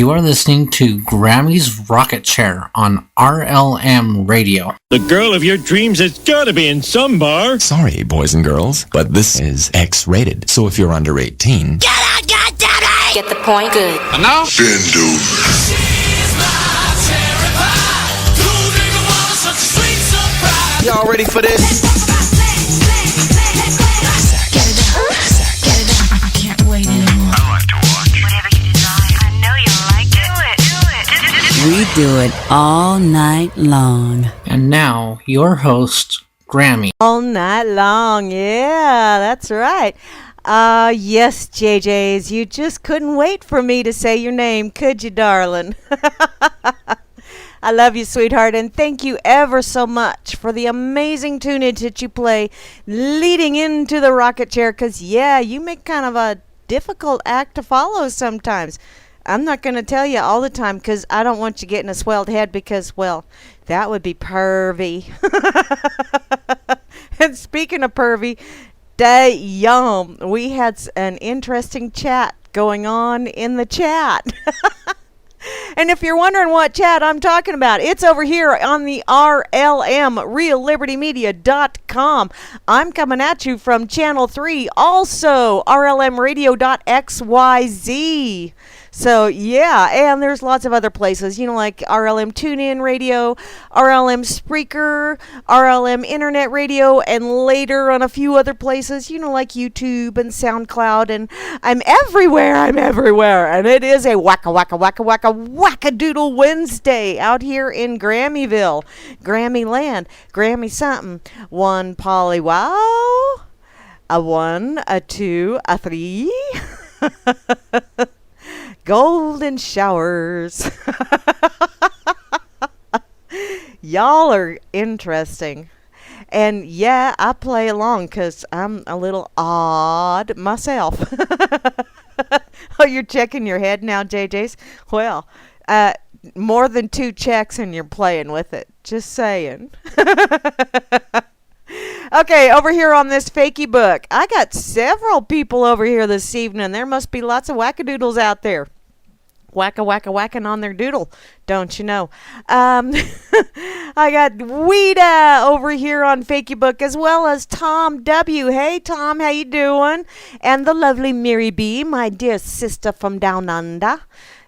You are listening to Grammy's Rocket Chair on RLM Radio. The girl of your dreams has got to be in some bar. Sorry, boys and girls, but this is X-rated. So if you're under 18... Get out, goddammit! Get the point? Good. And now? Y'all ready for this? We do it all night long. And now, your host, Grammy. All night long, yeah, that's right. Yes, JJs, you just couldn't wait for me to say your name, could you, darling? I love you, sweetheart, and thank you ever so much for the amazing tunage that you play leading into the rocket chair, because, yeah, you make kind of a difficult act to follow sometimes. I'm not going to tell you all the time because I don't want you getting a swelled head because, well, that would be pervy. And speaking of pervy, we had an interesting chat going on in the chat. And if you're wondering what chat I'm talking about, it's over here on the RLM, realitywinner.com. I'm coming at you from Channel 3, also rlmradio.xyz. So, yeah, and there's lots of other places, like RLM TuneIn Radio, RLM Spreaker, RLM Internet Radio, and later on a few other places, like YouTube and SoundCloud, and I'm everywhere, and it is a WHACK-A-DOODLE Wednesday out here in Grammyville, Grammy land, Grammy something, one Polly wow, a 1, a 2, a 3, golden showers. Y'all are interesting. And yeah, I play along because I'm a little odd myself. Oh, you're checking your head now, JJ's? Well, more than 2 checks and you're playing with it. Just saying. Okay, over here on this fakey book, I got several people over here this evening. There must be lots of wackadoodles out there. Whacking on their doodle, don't you know? I got Weeda over here on Fakey Book, as well as Tom W. Hey, Tom, how you doing? And the lovely Mary B., my dear sister from down under.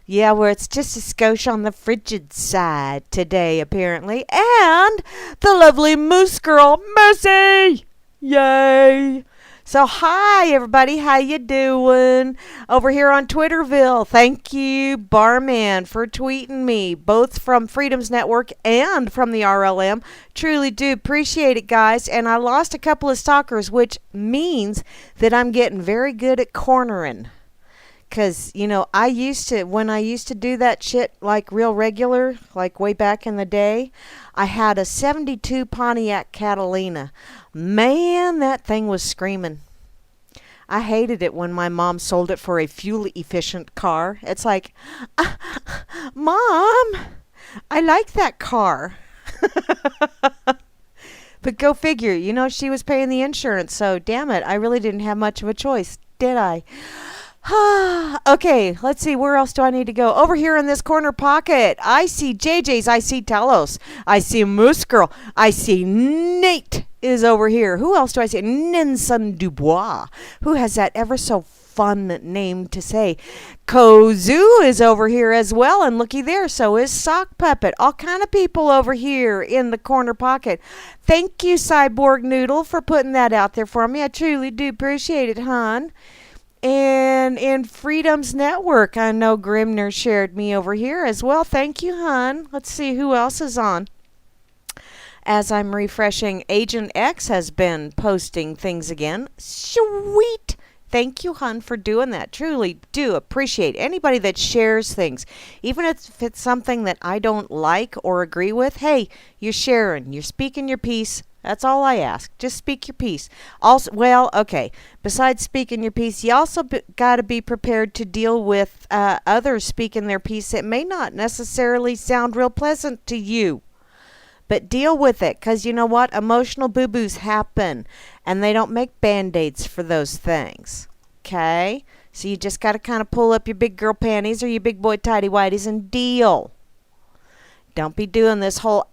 Yeah, where it's just a skosh on the frigid side today, apparently. And the lovely Moose Girl, Mercy! Yay! So, hi, everybody. How you doing? Over here on Twitterville, thank you, Barman, for tweeting me, both from Freedom's Network and from the RLM. Truly do appreciate it, guys. And I lost a couple of stalkers, which means that I'm getting very good at cornering. Because, when I used to do that shit like real regular, like way back in the day, I had a 72 Pontiac Catalina. Man, that thing was screaming. I hated it when my mom sold it for a fuel-efficient car. It's like, Mom, I like that car. But go figure, she was paying the insurance, so damn it, I really didn't have much of a choice, did I? Okay, let's see, where else do I need to go? Over here in this corner pocket, I see JJ's, I see Talos, I see Moose Girl, I see Nate is over here. Who else do I see? Ninson Dubois, who has that ever so fun name to say. Kozu is over here as well, and looky there, so is Sock Puppet. All kind of people over here in the corner pocket. Thank you, Cyborg Noodle, for putting that out there for me. I truly do appreciate it, hon. And in Freedom's Network, I know Grimner shared me over here as well. Thank you, hon. Let's see who else is on. As I'm refreshing, Agent X has been posting things again. Sweet. Thank you, hon, for doing that. Truly do appreciate anybody that shares things. Even if it's something that I don't like or agree with, hey, you're sharing. You're speaking your piece. That's all I ask. Just speak your piece. Also, well, okay. Besides speaking your piece, you also got to be prepared to deal with others speaking their piece that may not necessarily sound real pleasant to you. But deal with it, because you know what? Emotional boo-boos happen, and they don't make Band-Aids for those things. Okay? So you just got to kind of pull up your big girl panties or your big boy tighty whities and deal. Don't be doing this whole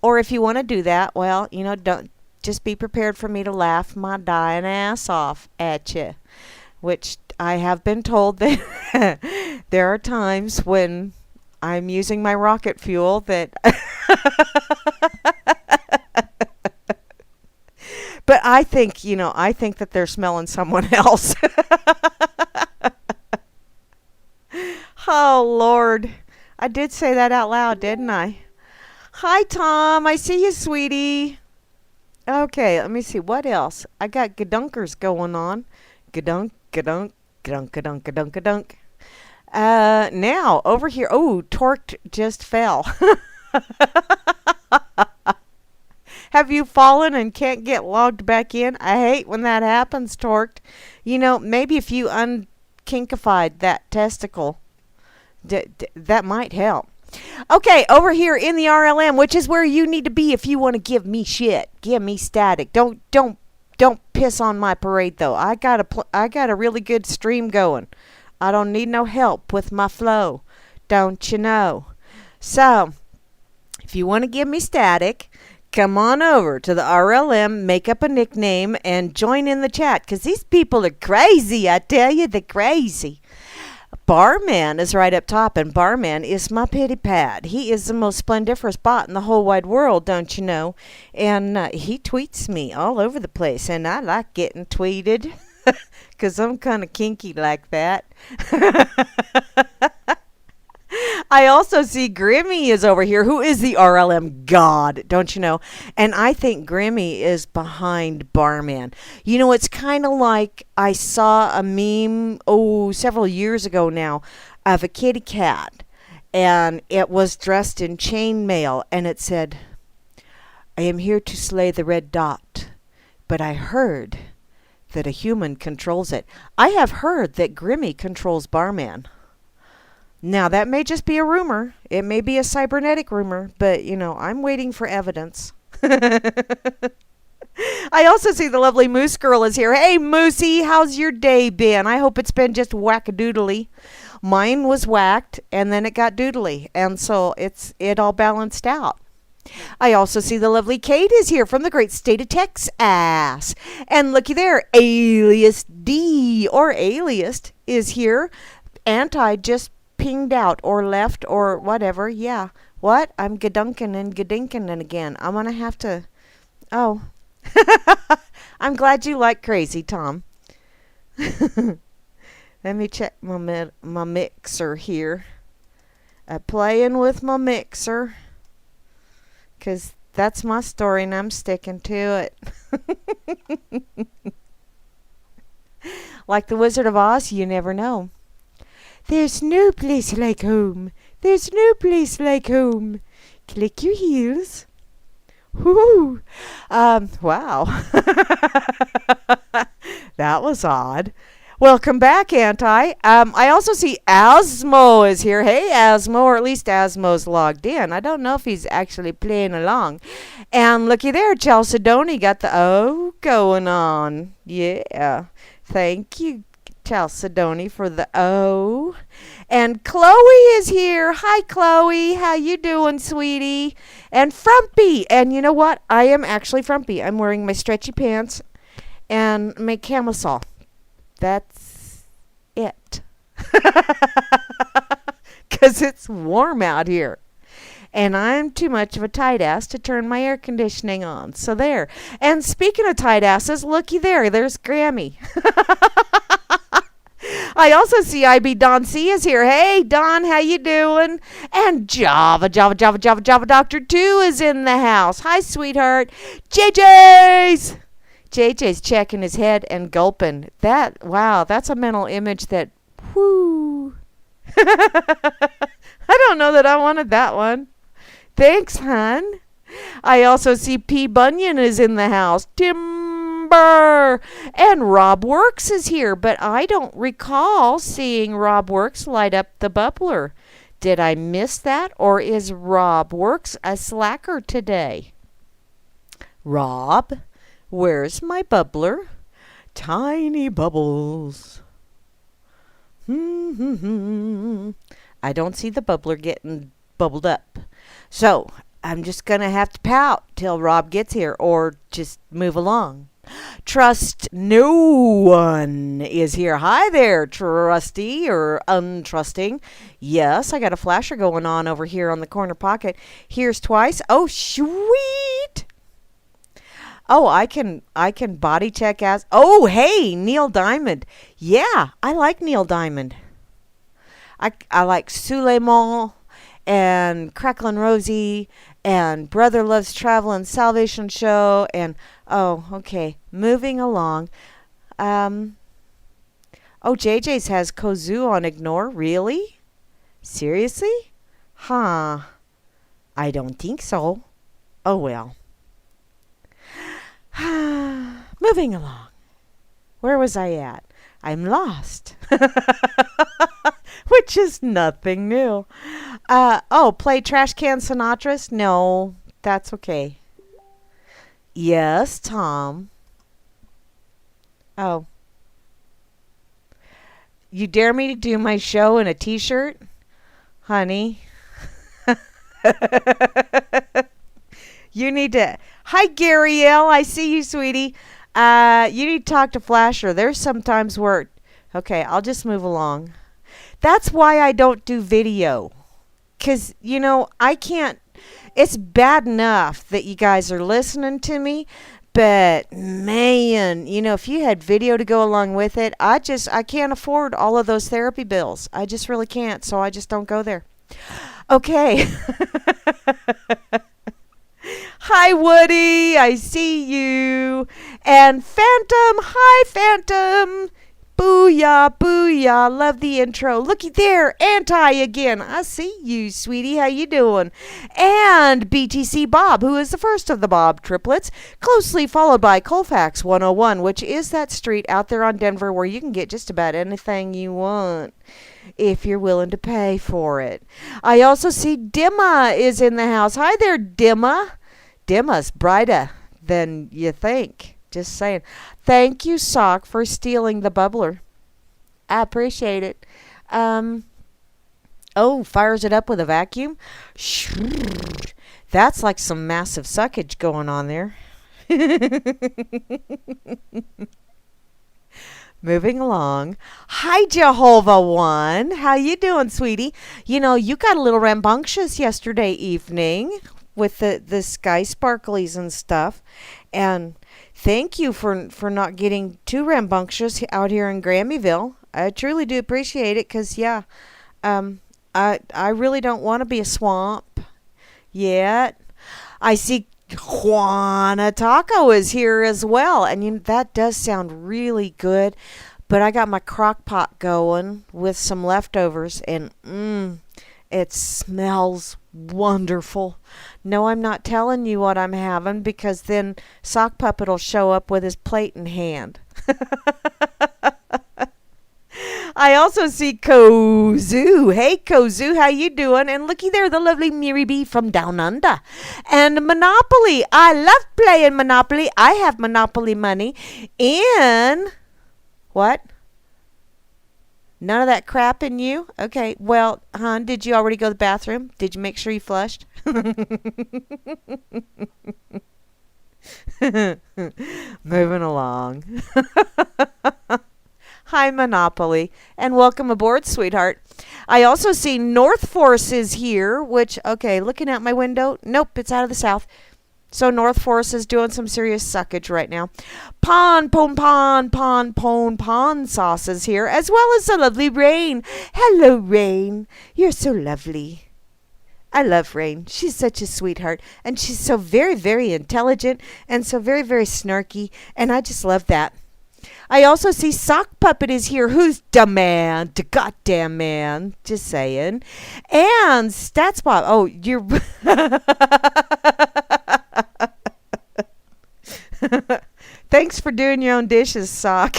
or if you want to do that, well, don't just be prepared for me to laugh my dying ass off at you, which I have been told that there are times when I'm using my rocket fuel that but I think that they're smelling someone else. Oh, Lord. I did say that out loud, didn't I? Hi, Tom. I see you, sweetie. Okay, let me see. What else? I got gadunkers going on. Gadunk, gadunk, gadunk, gadunk, gadunk, gadunk. Now, over here. Oh, Torqued just fell. Have you fallen and can't get logged back in? I hate when that happens, Torqued. Maybe if you unkinkified that testicle, that might help. Okay, over here in the RLM, which is where you need to be if you want to give me shit. Give me static. Don't piss on my parade, though. I got a really good stream going. I don't need no help with my flow. Don't you know? So, if you want to give me static, come on over to the RLM, make up a nickname, and join in the chat. Because these people are crazy. I tell you, they're crazy. Barman is right up top, and Barman is my pity pad. He is the most splendiferous bot in the whole wide world, don't you know? And he tweets me all over the place, and I like getting tweeted because I'm kind of kinky like that. I also see Grammy is over here, who is the RLM god, don't you know? And I think Grammy is behind Barman. It's kind of like I saw a meme, several years ago now, of a kitty cat. And it was dressed in chainmail, and it said, I am here to slay the red dot, but I heard that a human controls it. I have heard that Grammy controls Barman. Now, that may just be a rumor. It may be a cybernetic rumor, but, I'm waiting for evidence. I also see the lovely Moose Girl is here. Hey, Moosey, how's your day been? I hope it's been just whack-a-doodly. Mine was whacked, and then it got doodly, and so it all balanced out. I also see the lovely Kate is here from the great state of Texas. And looky there, Alias D, or Aliased, is here. Anti just pinged out or left or whatever. Yeah. What? I'm gadunkin and gadinkin and again. I'm going to have to... Oh. I'm glad you like crazy, Tom. Let me check my mixer here. Playing with my mixer. Because that's my story and I'm sticking to it. Like the Wizard of Oz, you never know. There's no place like home. There's no place like home. Click your heels. Whoo! Wow. That was odd. Welcome back, Anti. I also see Asmo is here. Hey, Asmo, or at least Asmo's logged in. I don't know if he's actually playing along. And looky there, Chalcedony got the O going on. Yeah. Thank you, Chalcedony, for the O. And Chloe is here. Hi, Chloe. How you doing, sweetie? And Frumpy. And you know what? I am actually Frumpy. I'm wearing my stretchy pants and my camisole. That's it. Because it's warm out here. And I'm too much of a tight ass to turn my air conditioning on. So there. And speaking of tight asses, looky there. There's Grammy. I also see IB Don C is here. Hey, Don, how you doing? And Java Doctor 2 is in the house. Hi, sweetheart. JJ's checking his head and gulping. Wow, that's a mental image that, whoo. I don't know that I wanted that one. Thanks, hon. I also see P. Bunyan is in the house. Timber. And Rob Works is here, but I don't recall seeing Rob Works light up the bubbler. Did I miss that, or is Rob Works a slacker today? Rob? Where's my bubbler? tiny bubbles. I don't see the bubbler getting bubbled up. So I'm just going to have to pout till Rob gets here or just move along. Trust no one is here. Hi there, trusty or untrusting. Yes, I got a flasher going on over here on the corner pocket. Here's twice. Oh, sweet. Oh, I can body check as. Oh, hey, Neil Diamond. Yeah, I like Neil Diamond. I like Suleiman and Cracklin' Rosie and Brother Loves Travel and Salvation Show and okay, moving along. JJ's has Kozu on ignore. Really? Seriously? Huh. I don't think so. Oh well. Moving along. Where was I at? I'm lost. Which is nothing new. Play Trash Can Sinatra's? No, that's okay. Yes, Tom. Oh. You dare me to do my show in a t-shirt? Honey. You need to... Hi, Gary L. I see you, sweetie. You need to talk to Flasher. There's sometimes where... Okay, I'll just move along. That's why I don't do video. Because, I can't... It's bad enough that you guys are listening to me. But, man, if you had video to go along with it, I can't afford all of those therapy bills. I just really can't, so I just don't go there. Okay. Hi, Woody. I see you. And Phantom. Hi, Phantom. Booyah, booyah. Love the intro. Looky there. Anti again. I see you, sweetie. How you doing? And BTC Bob, who is the first of the Bob triplets, closely followed by Colfax 101, which is that street out there on Denver where you can get just about anything you want if you're willing to pay for it. I also see Dimma is in the house. Hi there, Dimma. Dimma's brighter than you think. Just saying. Thank you, Sock, for stealing the bubbler. I appreciate it. Fires it up with a vacuum. That's like some massive suckage going on there. Moving along. Hi, Jehovah One. How you doing, sweetie? You got a little rambunctious yesterday evening with the sky sparklies and stuff. And thank you for not getting too rambunctious out here in Grammyville. I truly do appreciate it because, I really don't want to be a swamp yet. I see Juana Taco is here as well. And that does sound really good. But I got my crock pot going with some leftovers. And it smells wonderful. No, I'm not telling you what I'm having because then Sock Puppet will show up with his plate in hand. I also see Kozu. Hey, Kozu, how you doing? And looky there, the lovely Miri B from Down Under. And Monopoly. I love playing Monopoly. I have Monopoly money in... What? None of that crap in you? Okay, well, hon, did you already go to the bathroom? Did you make sure you flushed? Moving along. Hi, Monopoly, and welcome aboard, sweetheart. I also see North Force is here, which, okay, looking out my window, nope, it's out of the south. So North Force is doing some serious suckage right now. Pon sauce is here, as well as the lovely Rain. Hello, Rain. You're so lovely. I love Rain. She's such a sweetheart, and she's so very, very intelligent, and so very, very snarky, and I just love that. I also see Sock Puppet is here. Who's the man? The goddamn man. Just saying. And Stats Bob. Oh, you're... Thanks for doing your own dishes, Sock.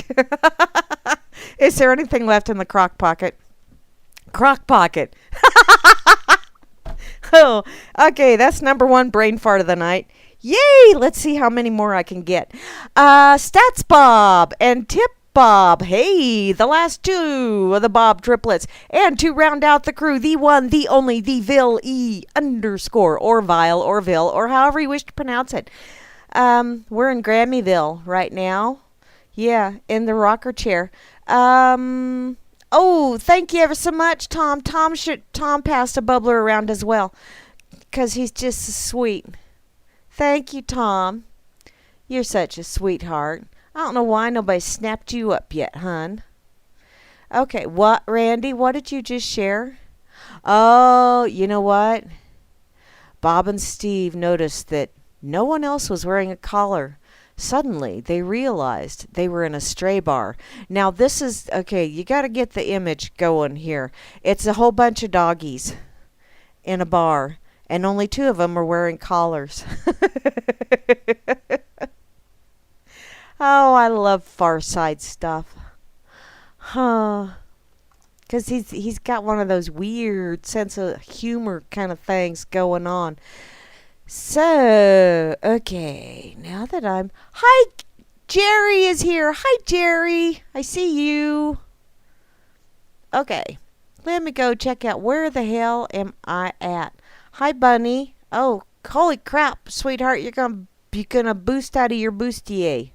Is there anything left in the crock pocket? Crock pocket. Oh, okay. That's number one brain fart of the night. Yay! Let's see how many more I can get. Stats Bob and Tip Bob. Hey, the last two of the Bob triplets. And to round out the crew, the one, the only, the Vil E _ or Vile or Vil or however you wish to pronounce it. We're in Grammyville right now. Yeah, in the rocker chair. Oh, thank you ever so much, Tom. Tom passed a bubbler around as well, 'cause he's just so sweet. Thank you, Tom. You're such a sweetheart. I don't know why nobody snapped you up yet, hun. Okay, what, Randy? What did you just share? Oh, you know what? Bob and Steve noticed that no one else was wearing a collar. Suddenly, they realized they were in a stray bar. Now, this is, okay, you got to get the image going here. It's a whole bunch of doggies in a bar, and only 2 of them are wearing collars. Oh, I love Far Side stuff. Huh. Because he's got one of those weird sense of humor kind of things going on. So, okay, now that Hi, Jerry is here. Hi, Jerry. I see you. Okay, let me go check out where the hell am I at. Hi, Bunny. Oh, holy crap, sweetheart, you're gonna boost out of your bustier.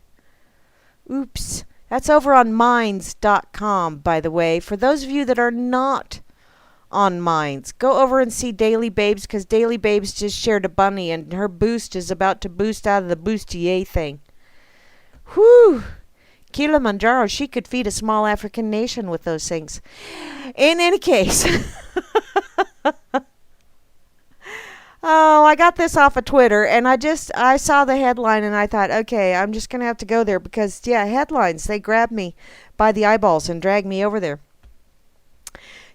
Oops. That's over on minds.com, by the way. For those of you that are not on Minds, go over and see Daily Babes, because Daily Babes just shared a bunny and her boost is about to boost out of the bustier thing. Whew. Kilimanjaro, she could feed a small African nation with those things. In any case. Oh, I got this off of Twitter, and I saw the headline, and I thought, okay, I'm just going to have to go there because, yeah, headlines, they grab me by the eyeballs and drag me over there.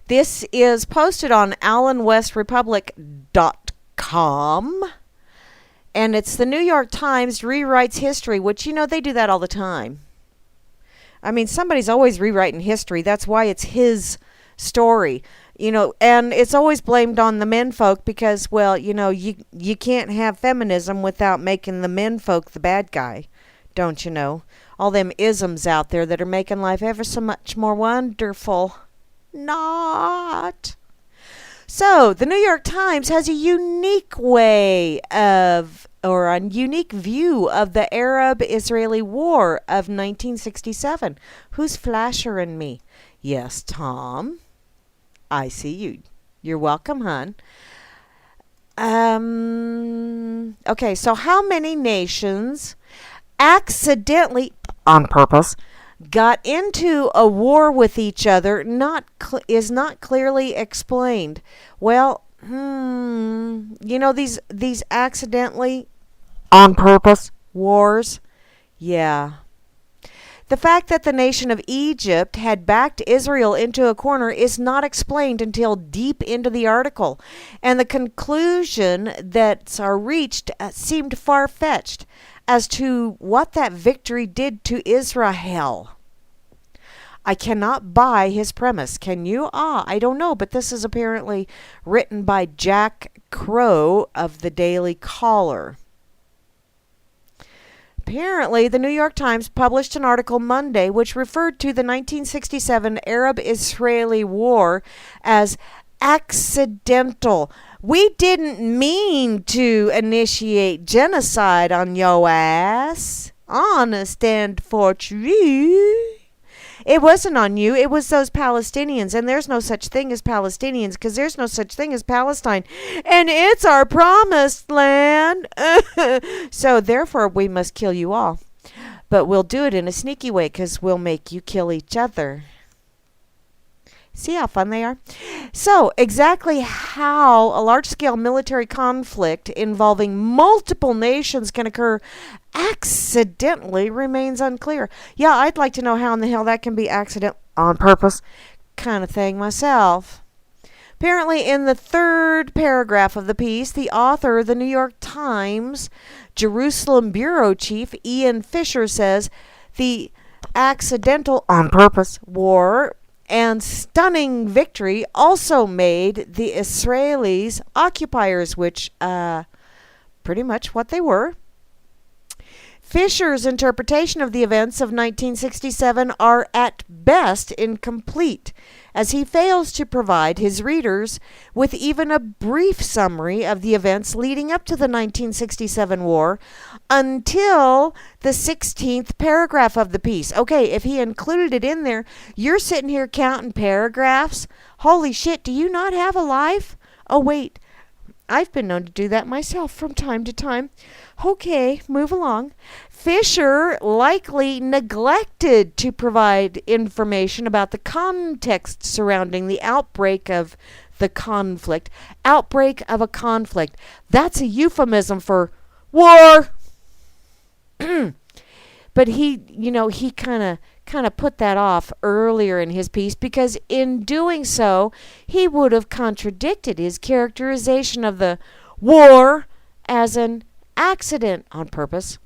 This is posted on AlanWestRepublic.com, and it's the New York Times rewrites history, which, you know, they do that all the time. I mean, somebody's always rewriting history. That's why it's his story. You know, and it's always blamed on the menfolk because, well, you know, you can't have feminism without making the menfolk the bad guy, don't you know? All them isms out there that are making life ever so much more wonderful. Not. So, the New York Times has a unique way of, or a unique view of the Arab-Israeli War of 1967. Who's flashering me? Yes, Tom. I see you. You're welcome, hon. Okay, so how many nations accidentally, on purpose, got into a war with each other is not clearly explained. Well, you know, these accidentally, on purpose wars? Yeah. The fact that the nation of Egypt had backed Israel into a corner is not explained until deep into the article, and the conclusion that's reached seemed far-fetched as to what that victory did to Israel. I cannot buy his premise. Can you? I don't know, but this is apparently written by Jack Crow of the Daily Caller. Apparently, the New York Times published an article Monday which referred to the 1967 Arab-Israeli War as accidental. We didn't mean to initiate genocide on yo ass. Honest and for true. It wasn't on you. It was those Palestinians. And there's no such thing as Palestinians because there's no such thing as Palestine. And it's our promised land. So therefore, we must kill you all. But we'll do it in a sneaky way because we'll make you kill each other. See how fun they are? So, exactly how a large-scale military conflict involving multiple nations can occur accidentally remains unclear. Yeah, I'd like to know how in the hell that can be accident on purpose kind of thing myself. Apparently, in the third paragraph of the piece, the author of the New York Times Jerusalem bureau chief Ian Fisher says the accidental on purpose war and stunning victory also made the Israelis occupiers, which pretty much what they were. Fisher's interpretation of the events of 1967 are at best incomplete, as he fails to provide his readers with even a brief summary of the events leading up to the 1967 war until the 16th paragraph of the piece. Okay, if he included it in there, you're sitting here counting paragraphs. Holy shit, do you not have a life? Oh, wait. I've been known to do that myself from time to time. Okay, move along. Fisher likely neglected to provide information about the context surrounding the outbreak of the conflict. Outbreak of a conflict. That's a euphemism for war. But he kind of put that off earlier in his piece, because in doing so, he would have contradicted his characterization of the war as an accident on purpose.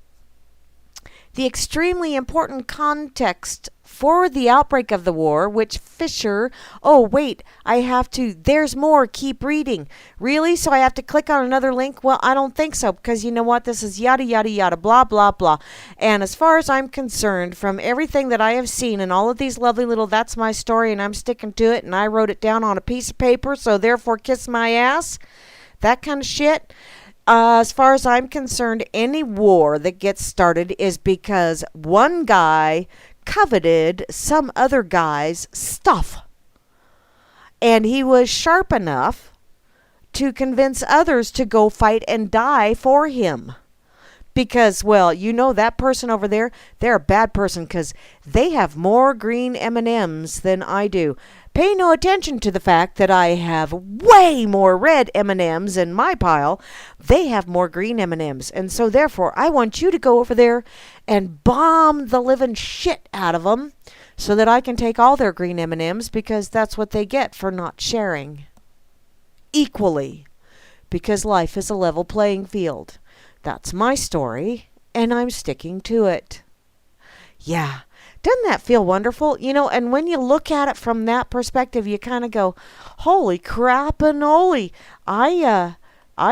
The extremely important context for the outbreak of the war, which Fisher, there's more, keep reading. Really? So I have to click on another link? Well, I don't think so, because you know what? This is yada, yada, yada, blah, blah, blah. And as far as I'm concerned, from everything that I have seen and all of these lovely little, that's my story and I'm sticking to it and I wrote it down on a piece of paper, so therefore kiss my ass, that kind of shit. As far as I'm concerned, any war that gets started is because one guy coveted some other guy's stuff. And he was sharp enough to convince others to go fight and die for him. Because, well, you know that person over there, they're a bad person because they have more green M&Ms than I do. Pay no attention to the fact that I have way more red M&Ms in my pile. They have more green M&Ms. And so, therefore, I want you to go over there and bomb the living shit out of them so that I can take all their green M&Ms, because that's what they get for not sharing equally. Because life is a level playing field. That's my story, and I'm sticking to it. Yeah. Doesn't that feel wonderful? And when you look at it from that perspective, you kind of go, holy crap-a-noli. I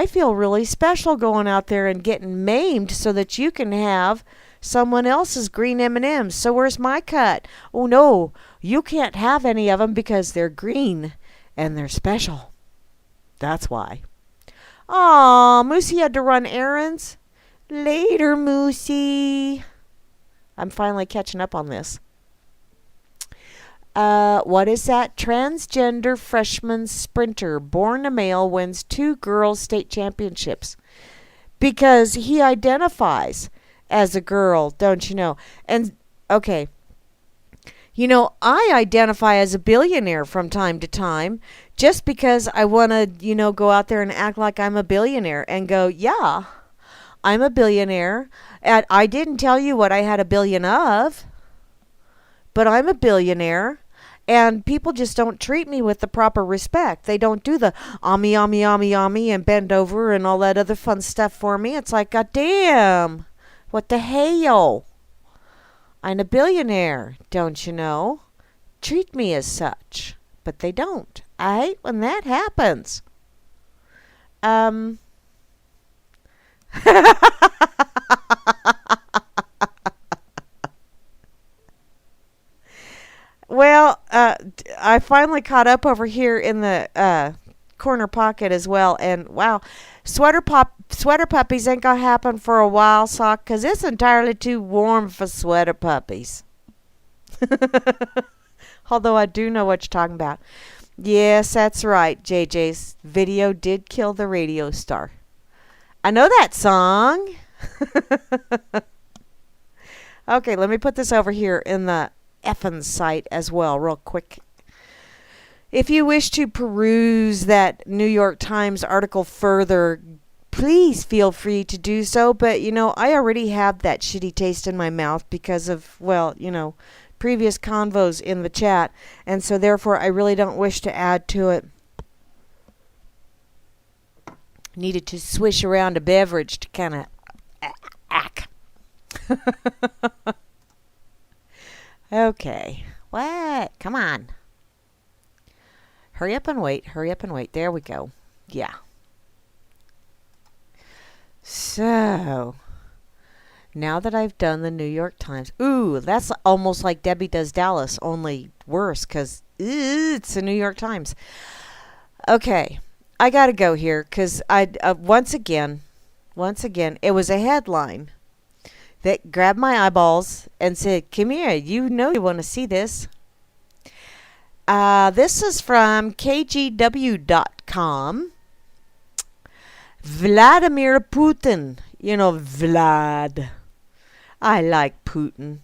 feel really special going out there and getting maimed so that you can have someone else's green M&Ms. So where's my cut? Oh, no, you can't have any of them because they're green and they're special. That's why. Aw, Moosey had to run errands. Later, Moosey. I'm finally catching up on this. What is that? Transgender freshman sprinter born a male wins 2 girls' state championships because he identifies as a girl, don't you know? And, okay, I identify as a billionaire from time to time just because I want to, go out there and act like I'm a billionaire and go, yeah, I'm a billionaire. And I didn't tell you what I had a billion of, but I'm a billionaire. And people just don't treat me with the proper respect. They don't do the ami, ami, ami, ami, and bend over and all that other fun stuff for me. It's like, God damn, what the hell? I'm a billionaire, don't you know? Treat me as such. But they don't. I hate when that happens. Well, I finally caught up over here in the corner pocket as well, and wow, sweater puppies ain't gonna happen for a while, Sock, 'cause it's entirely too warm for sweater puppies. Although I do know what you're talking about. Yes, that's right. JJ's video did kill the radio star. I know that song. Okay, let me put this over here in the effing site as well, real quick. If you wish to peruse that New York Times article further, please feel free to do so. But, I already have that shitty taste in my mouth because of, previous convos in the chat. And so, therefore, I really don't wish to add to it. Needed to swish around a beverage to kind of act. Okay. What? Come on. Hurry up and wait. Hurry up and wait. There we go. Yeah. So, Now that I've done the New York Times. Ooh, that's almost like Debbie Does Dallas, only worse because it's the New York Times. Okay, I got to go here because once again, it was a headline that grabbed my eyeballs and said, come here, you want to see this. This is from KGW.com. Vladimir Putin. Vlad. I like Putin.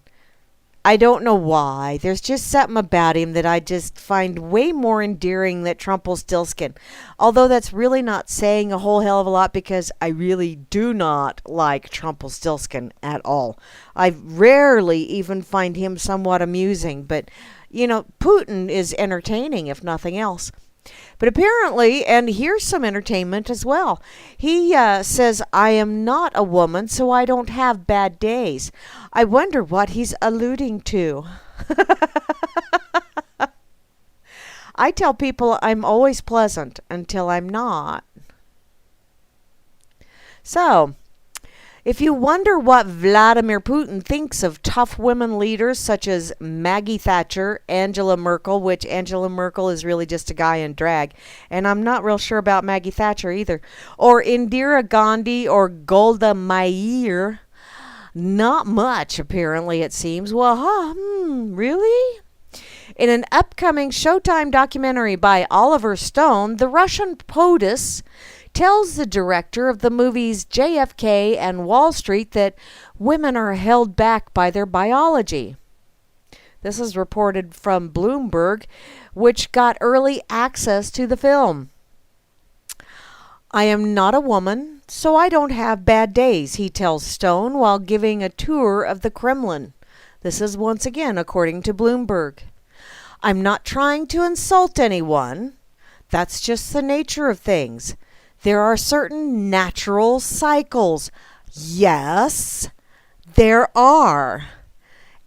I don't know why. There's just something about him that I just find way more endearing than Trumpelstiltskin. Although that's really not saying a whole hell of a lot because I really do not like Trumpelstiltskin at all. I rarely even find him somewhat amusing. But, Putin is entertaining if nothing else. But apparently, and here's some entertainment as well. He says, I am not a woman, so I don't have bad days. I wonder what he's alluding to. I tell people I'm always pleasant until I'm not. So, if you wonder what Vladimir Putin thinks of tough women leaders such as Maggie Thatcher, Angela Merkel, which Angela Merkel is really just a guy in drag, and I'm not real sure about Maggie Thatcher either, or Indira Gandhi or Golda Meir, not much apparently it seems. Well, really? In an upcoming Showtime documentary by Oliver Stone, the Russian POTUS tells the director of the movies JFK and Wall Street that women are held back by their biology. This is reported from Bloomberg, which got early access to the film. I am not a woman, so I don't have bad days, he tells Stone while giving a tour of the Kremlin. This is once again according to Bloomberg. I'm not trying to insult anyone. That's just the nature of things. There are certain natural cycles. Yes, there are.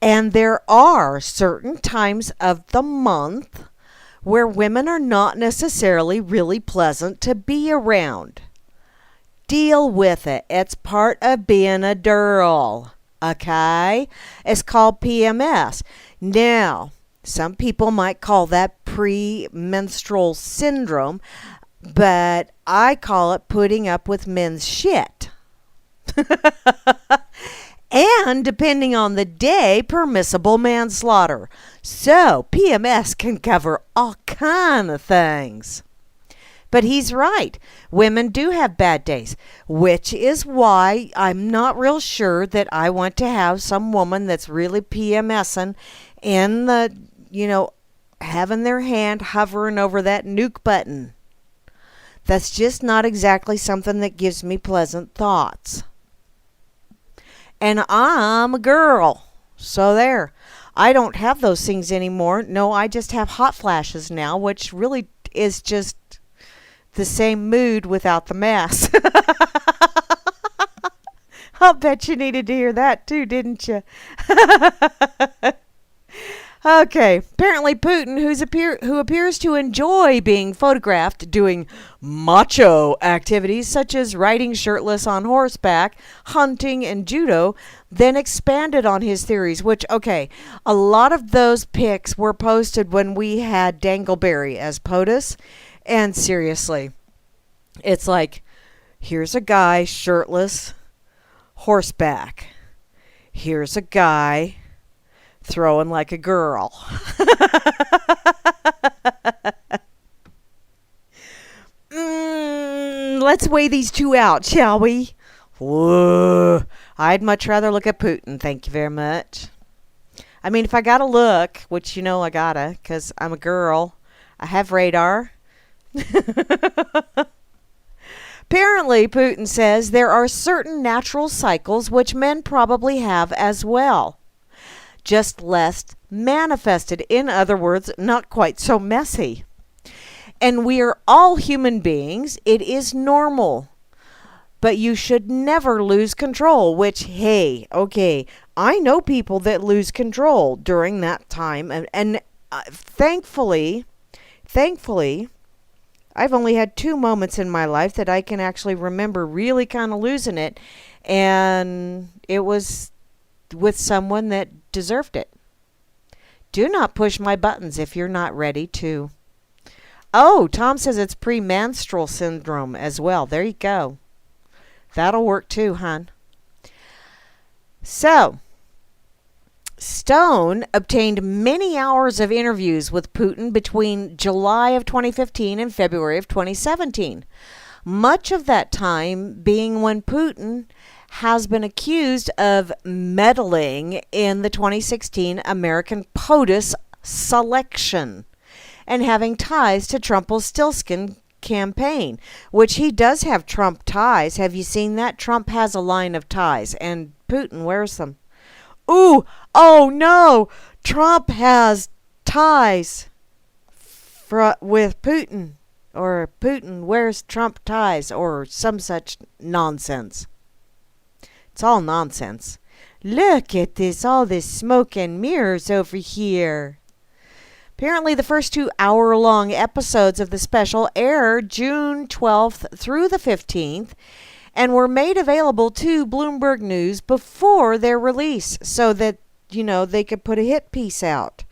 And there are certain times of the month where women are not necessarily really pleasant to be around. Deal with it. It's part of being a girl. Okay? It's called PMS. Now, some people might call that premenstrual syndrome, but I call it putting up with men's shit. And, depending on the day, permissible manslaughter. So, PMS can cover all kind of things. But he's right. Women do have bad days, which is why I'm not real sure that I want to have some woman that's really PMSing in the, having their hand hovering over that nuke button. That's just not exactly something that gives me pleasant thoughts. And I'm a girl. So there. I don't have those things anymore. No, I just have hot flashes now, which really is just the same mood without the mess. I'll bet you needed to hear that too, didn't you? Okay, apparently Putin, who appears to enjoy being photographed doing macho activities such as riding shirtless on horseback, hunting, and judo, then expanded on his theories, which, okay, a lot of those pics were posted when we had Dangleberry as POTUS, and seriously, it's like, here's a guy shirtless, horseback. Here's a guy throwing like a girl. Let's weigh these two out, shall we? Whoa. I'd much rather look at Putin, thank you very much. I mean, if I gotta look, which I gotta, because I'm a girl, I have radar. Apparently, Putin says there are certain natural cycles which men probably have as well. Just less manifested. In other words, not quite so messy. And we are all human beings. It is normal. But you should never lose control, which, hey, okay, I know people that lose control during that time. And thankfully, I've only had 2 moments in my life that I can actually remember really kind of losing it, and it was with someone that deserved it. Do not push my buttons if you're not ready to. Oh, Tom says it's premenstrual syndrome as well. There you go. That'll work too, hon. So, Stone obtained many hours of interviews with Putin between July of 2015 and February of 2017. Much of that time being when Putin has been accused of meddling in the 2016 American POTUS selection and having ties to Trumpelstiltskin campaign, which he does have Trump ties. Have you seen that? Trump has a line of ties, and Putin wears them. Ooh, oh no, Trump has ties with Putin, or Putin wears Trump ties, or some such nonsense. It's all nonsense. Look at this, all this smoke and mirrors over here. Apparently, the first 2 hour-long episodes of the special aired June 12th through the 15th and were made available to Bloomberg News before their release so that, they could put a hit piece out,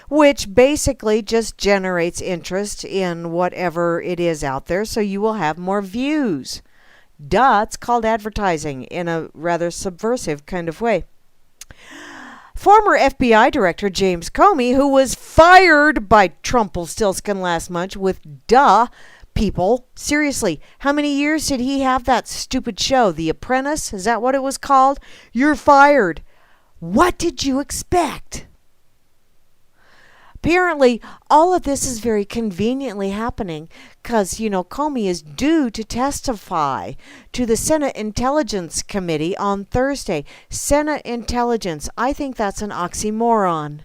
which basically just generates interest in whatever it is out there, so you will have more views. Duh, it's called advertising in a rather subversive kind of way. Former FBI Director James Comey, who was fired by Trumpelstiltskin last month with people. Seriously, how many years did he have that stupid show, The Apprentice? Is that what it was called? You're fired. What did you expect? Apparently, all of this is very conveniently happening because, Comey is due to testify to the Senate Intelligence Committee on Thursday. Senate Intelligence, I think that's an oxymoron.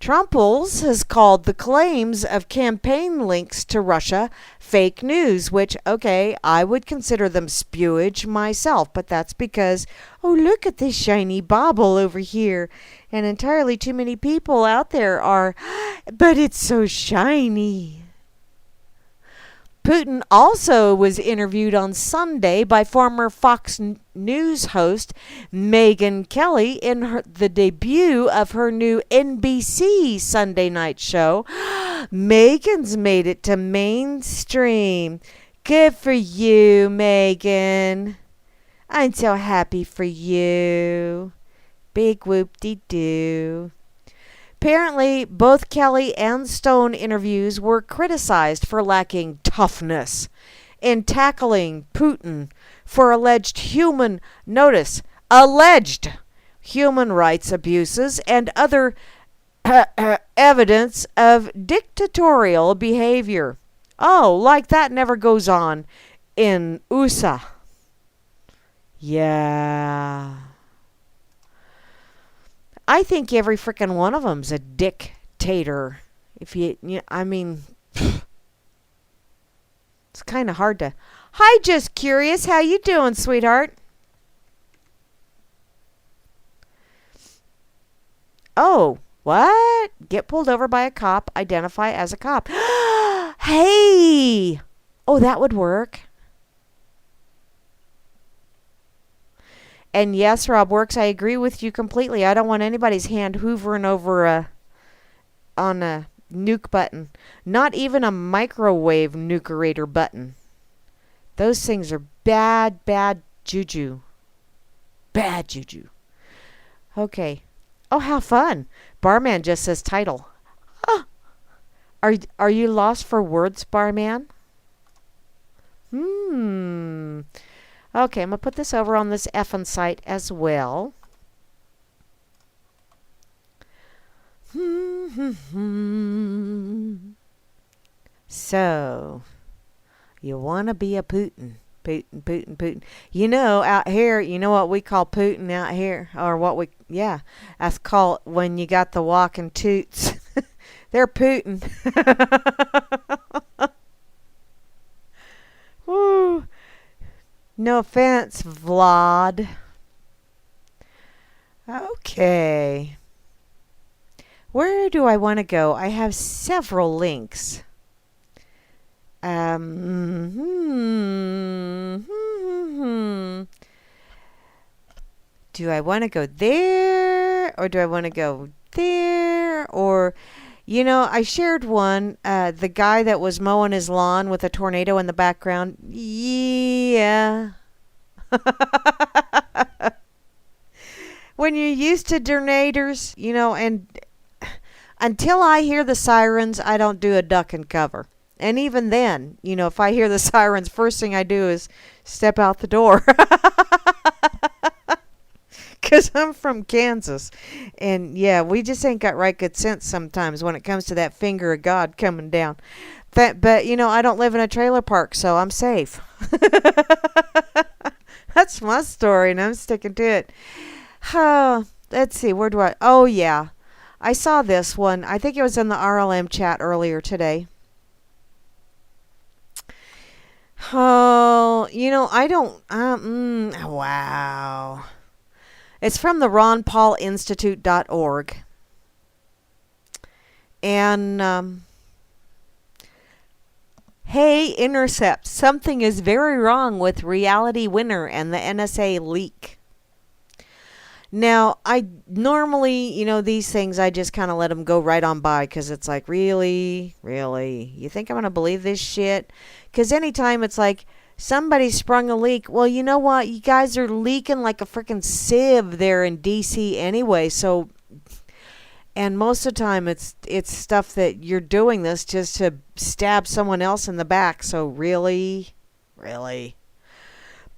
Trumples has called the claims of campaign links to Russia fake news, which, okay, I would consider them spewage myself, but that's because, oh, look at this shiny bauble over here. And entirely too many people out there are, but it's so shiny. Putin also was interviewed on Sunday by former Fox News host Megyn Kelly in the debut of her new NBC Sunday night show. Megyn's made it to mainstream. Good for you, Megyn. I'm so happy for you. Big whoop-de-doo. Apparently, both Kelly and Stone interviews were criticized for lacking toughness in tackling Putin for alleged human rights abuses and other evidence of dictatorial behavior. Oh, like that never goes on in USA. Yeah. I think every frickin' one of them's a dictator. It's kind of hard to. Hi, just curious. How you doing, sweetheart? Oh, what? Get pulled over by a cop. Identify as a cop. Hey! Oh, that would work. And yes, Rob Works, I agree with you completely. I don't want anybody's hand hoovering over on a nuke button. Not even a microwave nukerator button. Those things are bad, bad juju. Bad juju. Okay. Oh, how fun. Barman just says title. Oh. Are you lost for words, Barman? Okay, I'm going to put this over on this effing site as well. So, you want to be a Putin. Putin. Out here, you know what we call Putin out here? Or that's called when you got the walking toots. They're Putin. Woo. No offense, Vlad. Okay. Where do I want to go? I have several links. Do I want to go there, or do I want to go there? Or, I shared one, the guy that was mowing his lawn with a tornado in the background. Yeah. When you're used to tornadoes, and until I hear the sirens, I don't do a duck and cover. And even then, if I hear the sirens, first thing I do is step out the door. Because I'm from Kansas. And yeah, we just ain't got right good sense sometimes when it comes to that finger of God coming down. But I don't live in a trailer park, so I'm safe. That's my story, and I'm sticking to it. Let's see, where do I... Oh, yeah. I saw this one. I think it was in the RLM chat earlier today. Oh, I don't... wow. It's from the RonPaulInstitute.org. And, hey, Intercept, something is very wrong with Reality Winner and the NSA leak. Now, I normally, these things, I just kind of let them go right on by because it's like, really? You think I'm going to believe this shit? Because anytime it's like, somebody sprung a leak. Well, you know what? You guys are leaking like a freaking sieve there in D.C. anyway. So, and most of the time it's stuff that you're doing this just to stab someone else in the back. So really?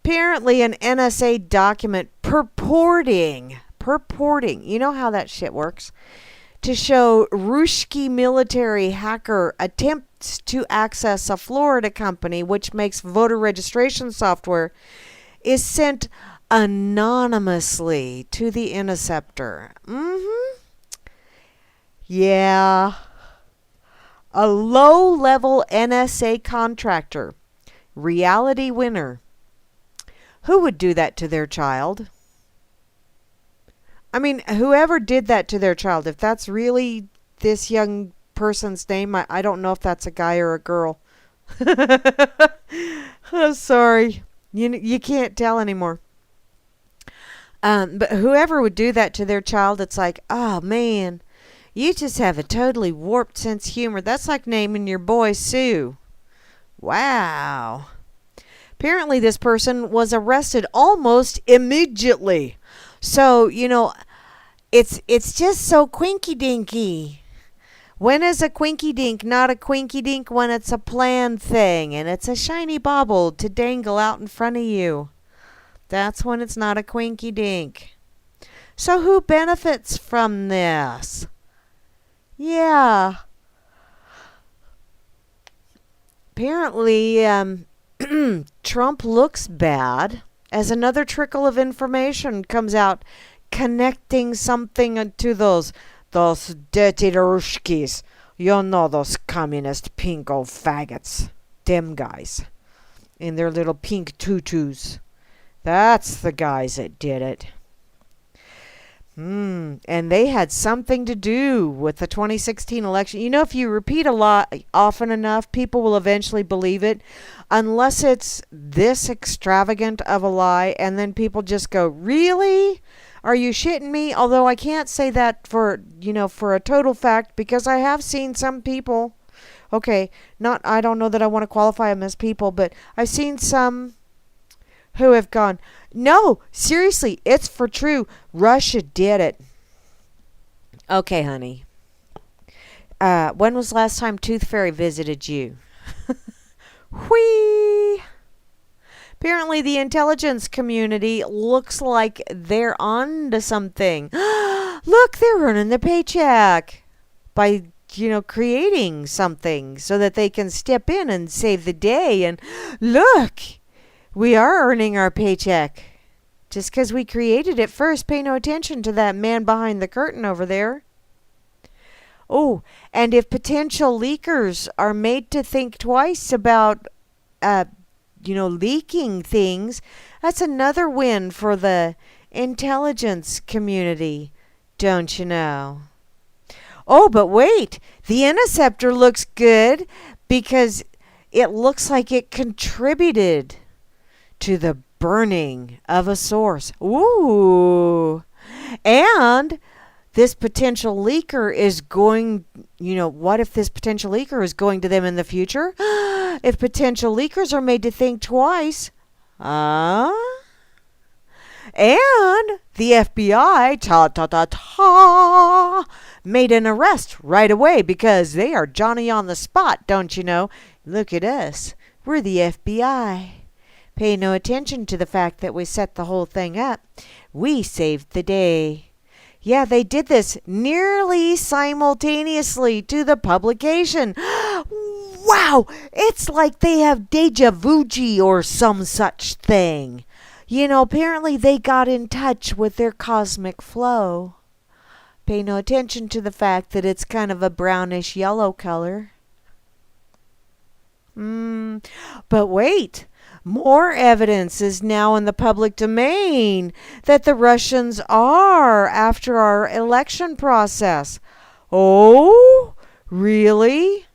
Apparently an NSA document purporting, you know how that shit works, to show Ruski military hacker attempts to access a Florida company which makes voter registration software is sent anonymously to the interceptor. Yeah. A low-level NSA contractor, Reality Winner. Who would do that to their child? I mean, whoever did that to their child, if that's really this young person's name, I don't know if that's a guy or a girl. I'm sorry. You can't tell anymore. But whoever would do that to their child, it's like, oh man, you just have a totally warped sense of humor. That's like naming your boy Sue. Wow. Apparently this person was arrested almost immediately. So, it's just so quinky-dinky. When is a quinky-dink not a quinky-dink? When it's a planned thing and it's a shiny bauble to dangle out in front of you. That's when it's not a quinky-dink. So who benefits from this? Yeah. Apparently, Trump looks bad as another trickle of information comes out connecting something to those dirty Ruskies. Those communist pinko faggots. Them guys. In their little pink tutus. That's the guys that did it. And they had something to do with the 2016 election. If you repeat a lot often enough, people will eventually believe it. Unless it's this extravagant of a lie, and then people just go, really? Are you shitting me? Although I can't say that for a total fact, because I have seen some people, I don't know that I want to qualify them as people, but I've seen some who have gone, no, seriously, it's for true. Russia did it. Okay, honey. When was the last time Tooth Fairy visited you? Whee! Apparently the intelligence community looks like they're on to something. Look, they're earning their paycheck by, creating something so that they can step in and save the day. And look, we are earning our paycheck. Just because we created it first, pay no attention to that man behind the curtain over there. Oh, and if potential leakers are made to think twice about, leaking things, that's another win for the intelligence community, don't you know? Oh, but wait, the interceptor looks good because it looks like it contributed to the burning of a source. Ooh. And this potential leaker is going, what if this potential leaker is going to them in the future? If potential leakers are made to think twice, and the FBI, made an arrest right away because they are Johnny on the spot, don't you know? Look at us. We're the FBI. Pay no attention to the fact that we set the whole thing up. We saved the day. Yeah, they did this nearly simultaneously to the publication. Wow! It's like they have deja vu or some such thing. Apparently they got in touch with their cosmic flow. Pay no attention to the fact that it's kind of a brownish yellow color. But wait, more evidence is now in the public domain that the Russians are after our election process. Oh, really?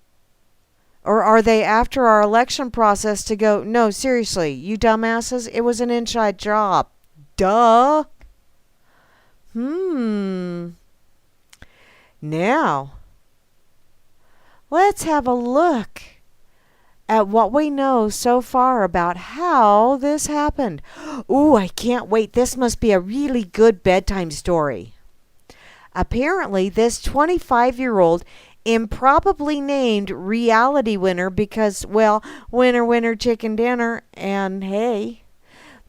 Or are they after our election process to go, no, seriously, you dumbasses, it was an inside job. Duh. Now, let's have a look at what we know so far about how this happened. Ooh, I can't wait. This must be a really good bedtime story. Apparently, this 25-year-old improbably named reality winner because, well, winner, winner, chicken dinner, and hey,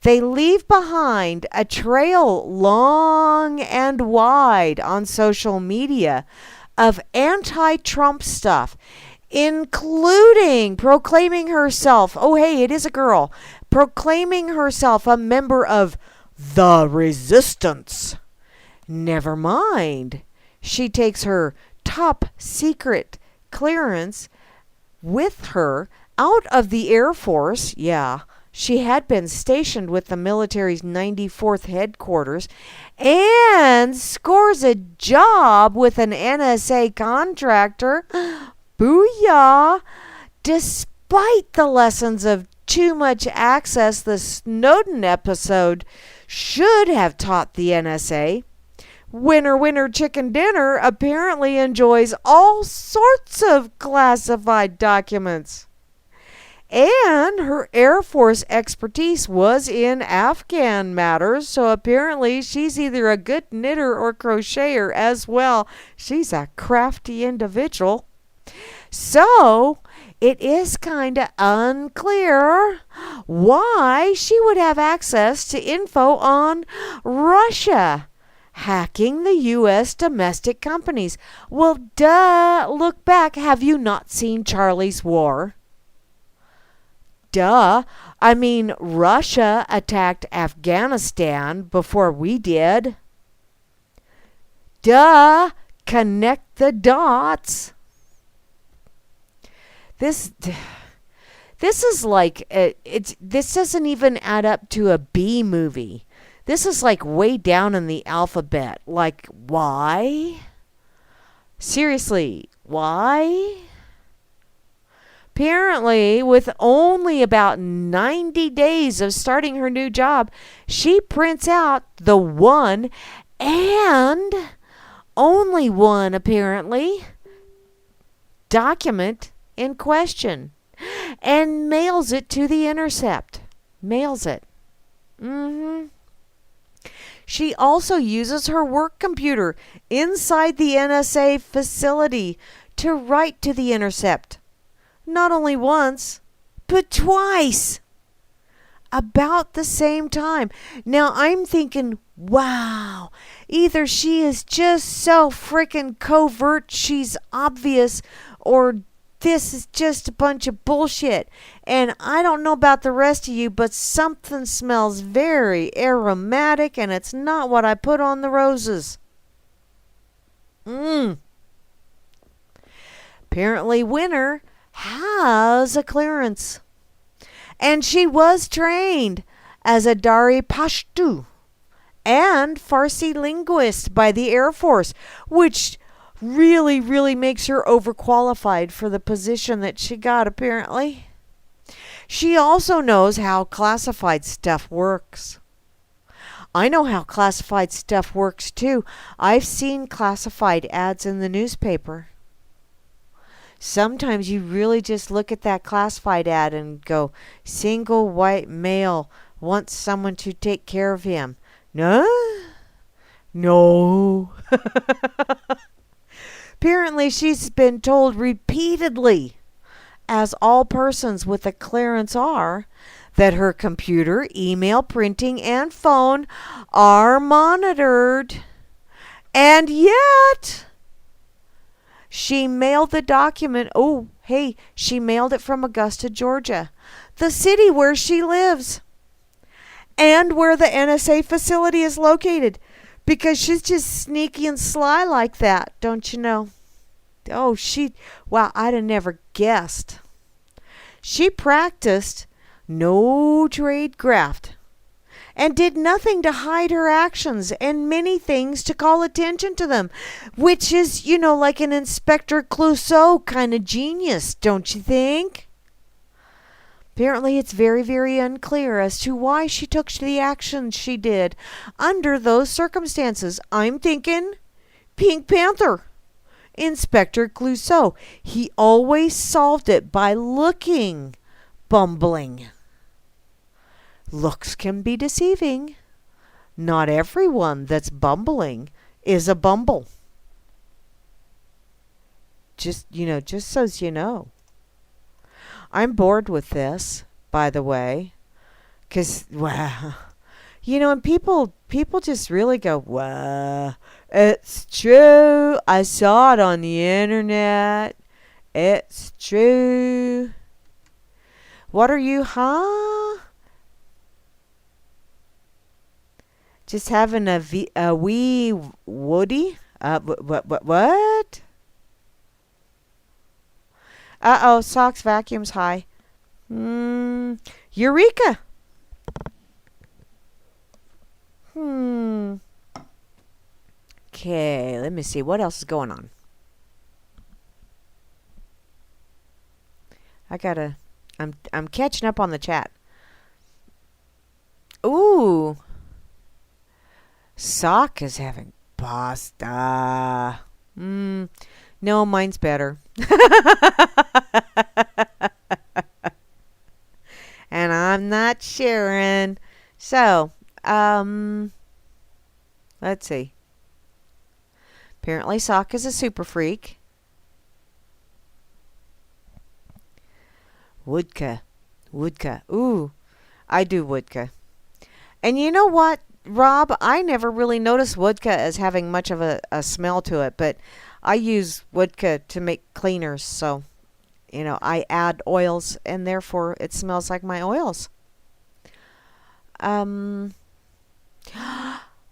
they leave behind a trail long and wide on social media of anti-Trump stuff, including proclaiming herself, oh hey, it is a girl, proclaiming herself a member of the resistance. Never mind, she takes her top secret clearance with her out of the Air Force. Yeah, she had been stationed with the military's 94th headquarters and scores a job with an NSA contractor. Booyah! Despite the lessons of too much access the Snowden episode should have taught the NSA, Winner Winner Chicken Dinner apparently enjoys all sorts of classified documents. And her Air Force expertise was in Afghan matters, so apparently she's either a good knitter or crocheter as well. She's a crafty individual. So, it is kind of unclear why she would have access to info on Russia hacking the U.S. domestic companies. Well, duh, look back. Have you not seen Charlie's War? Duh. I mean, Russia attacked Afghanistan before we did. Duh. Connect the dots. This is like, this doesn't even add up to a B movie. This is like way down in the alphabet. Like, why? Seriously, why? Apparently, with only about 90 days of starting her new job, she prints out the one and only one, apparently, document in question and mails it to The Intercept. Mails it. She also uses her work computer inside the NSA facility to write to The Intercept. Not only once, but twice. About the same time. Now I'm thinking, wow, either she is just so freaking covert, she's obvious, or this is just a bunch of bullshit. And I don't know about the rest of you, but something smells very aromatic, and it's not what I put on the roses. Apparently, Winner has a clearance. And she was trained as a Dari Pashtu and Farsi linguist by the Air Force, which really, really makes her overqualified for the position that she got, apparently. She also knows how classified stuff works. I know how classified stuff works too. I've seen classified ads in the newspaper. Sometimes you really just look at that classified ad and go, single white male wants someone to take care of him. No? No. Apparently she's been told repeatedly, as all persons with a clearance are, that her computer, email, printing, and phone are monitored. And yet, she mailed the document. Oh, hey, she mailed it from Augusta, Georgia, the city where she lives, and where the NSA facility is located, because she's just sneaky and sly like that, don't you know? Oh, wow, I'd have never guessed. She practiced no trade graft and did nothing to hide her actions and many things to call attention to them, which is, like an Inspector Clouseau kind of genius, don't you think? Apparently, it's very, very unclear as to why she took the actions she did under those circumstances. I'm thinking Pink Panther. Inspector Clouseau. He always solved it by looking bumbling. Looks can be deceiving. Not everyone that's bumbling is a bumble. Just so you know. I'm bored with this, by the way, because, wow, and people just really go, wow, it's true. I saw it on the internet. It's true. What are you, huh? Just having a wee woody? What? Uh-oh, socks vacuum's high. Eureka! Okay, let me see. What else is going on? I'm catching up on the chat. Ooh. Sock is having pasta. No, mine's better. And I'm not sharing. So, let's see. Apparently Sock is a super freak. Woodka. Ooh, I do Woodka. And you know what, Rob? I never really noticed Woodka as having much of a smell to it, but I use Woodka to make cleaners, so, I add oils, and therefore it smells like my oils.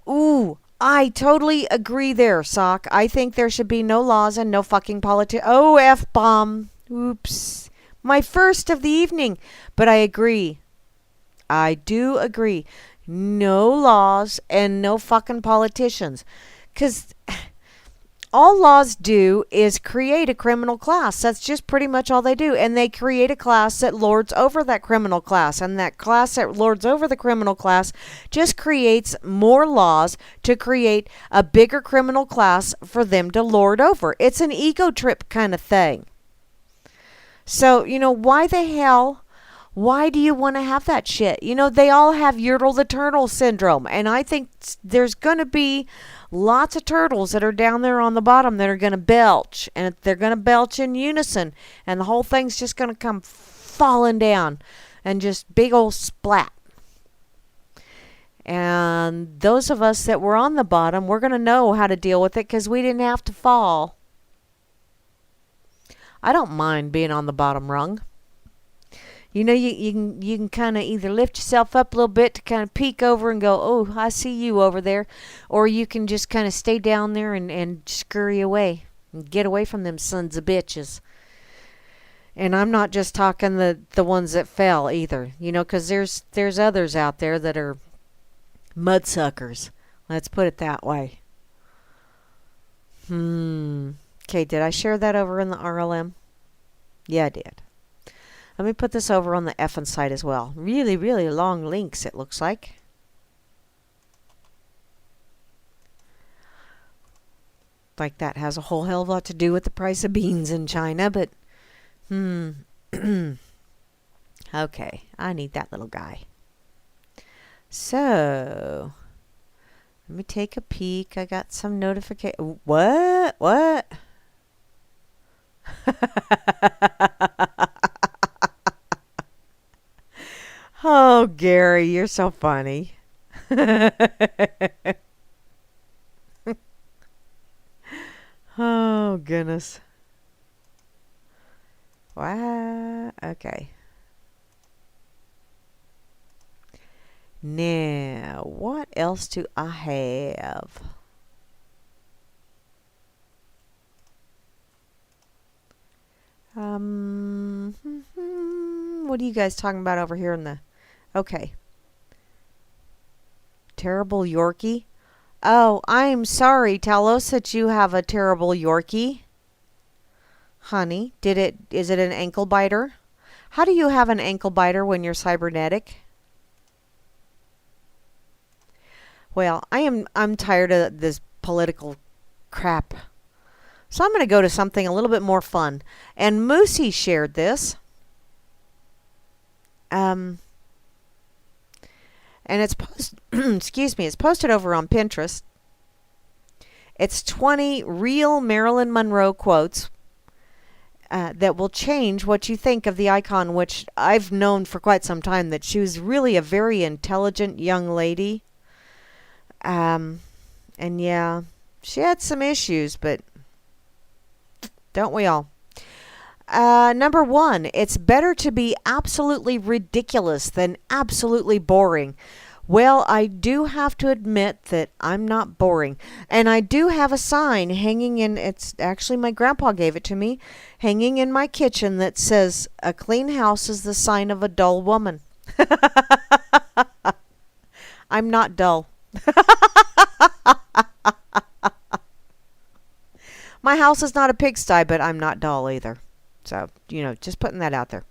Ooh, I totally agree there, Sock. I think there should be no laws and no fucking politics. Oh, F-bomb. Oops. My first of the evening. But I agree. I do agree. No laws and no fucking politicians. Because all laws do is create a criminal class. That's just pretty much all they do. And they create a class that lords over that criminal class. And that class that lords over the criminal class just creates more laws to create a bigger criminal class for them to lord over. It's an ego trip kind of thing. So, why the hell? Why do you want to have that shit? They all have Yertle the Turtle syndrome. And I think there's going to be lots of turtles that are down there on the bottom that are going to belch. And they're going to belch in unison. And the whole thing's just going to come falling down. And just big old splat. And those of us that were on the bottom, we're going to know how to deal with it because we didn't have to fall. I don't mind being on the bottom rung. You can kind of either lift yourself up a little bit to kind of peek over and go, oh, I see you over there. Or you can just kind of stay down there and scurry away and get away from them sons of bitches. And I'm not just talking the ones that fell either, because there's others out there that are mudsuckers. Let's put it that way. Okay, did I share that over in the RLM? Yeah, I did. Let me put this over on the effing site as well. Really, really long links, it looks like. Like that has a whole hell of a lot to do with the price of beans in China, but okay, I need that little guy. So, let me take a peek. I got some notification. What? Oh, Gary, you're so funny. Oh, goodness. Wow. Okay. Now, what else do I have? What are you guys talking about over here in the... Okay. Terrible Yorkie? Oh, I'm sorry, Talos, that you have a terrible Yorkie. Honey, is it an ankle biter? How do you have an ankle biter when you're cybernetic? Well, I'm tired of this political crap. So I'm going to go to something a little bit more fun. And Moosey shared this. And it's it's posted over on Pinterest. It's 20 real Marilyn Monroe quotes that will change what you think of the icon, which I've known for quite some time that she was really a very intelligent young lady. And yeah, she had some issues, but don't we all? Number 1, it's better to be absolutely ridiculous than absolutely boring. Well, I do have to admit that I'm not boring. And I do have a sign hanging in, it's actually my grandpa gave it to me, hanging in my kitchen that says, "A clean house is the sign of a dull woman." I'm not dull. My house is not a pigsty, but I'm not dull either. So, just putting that out there.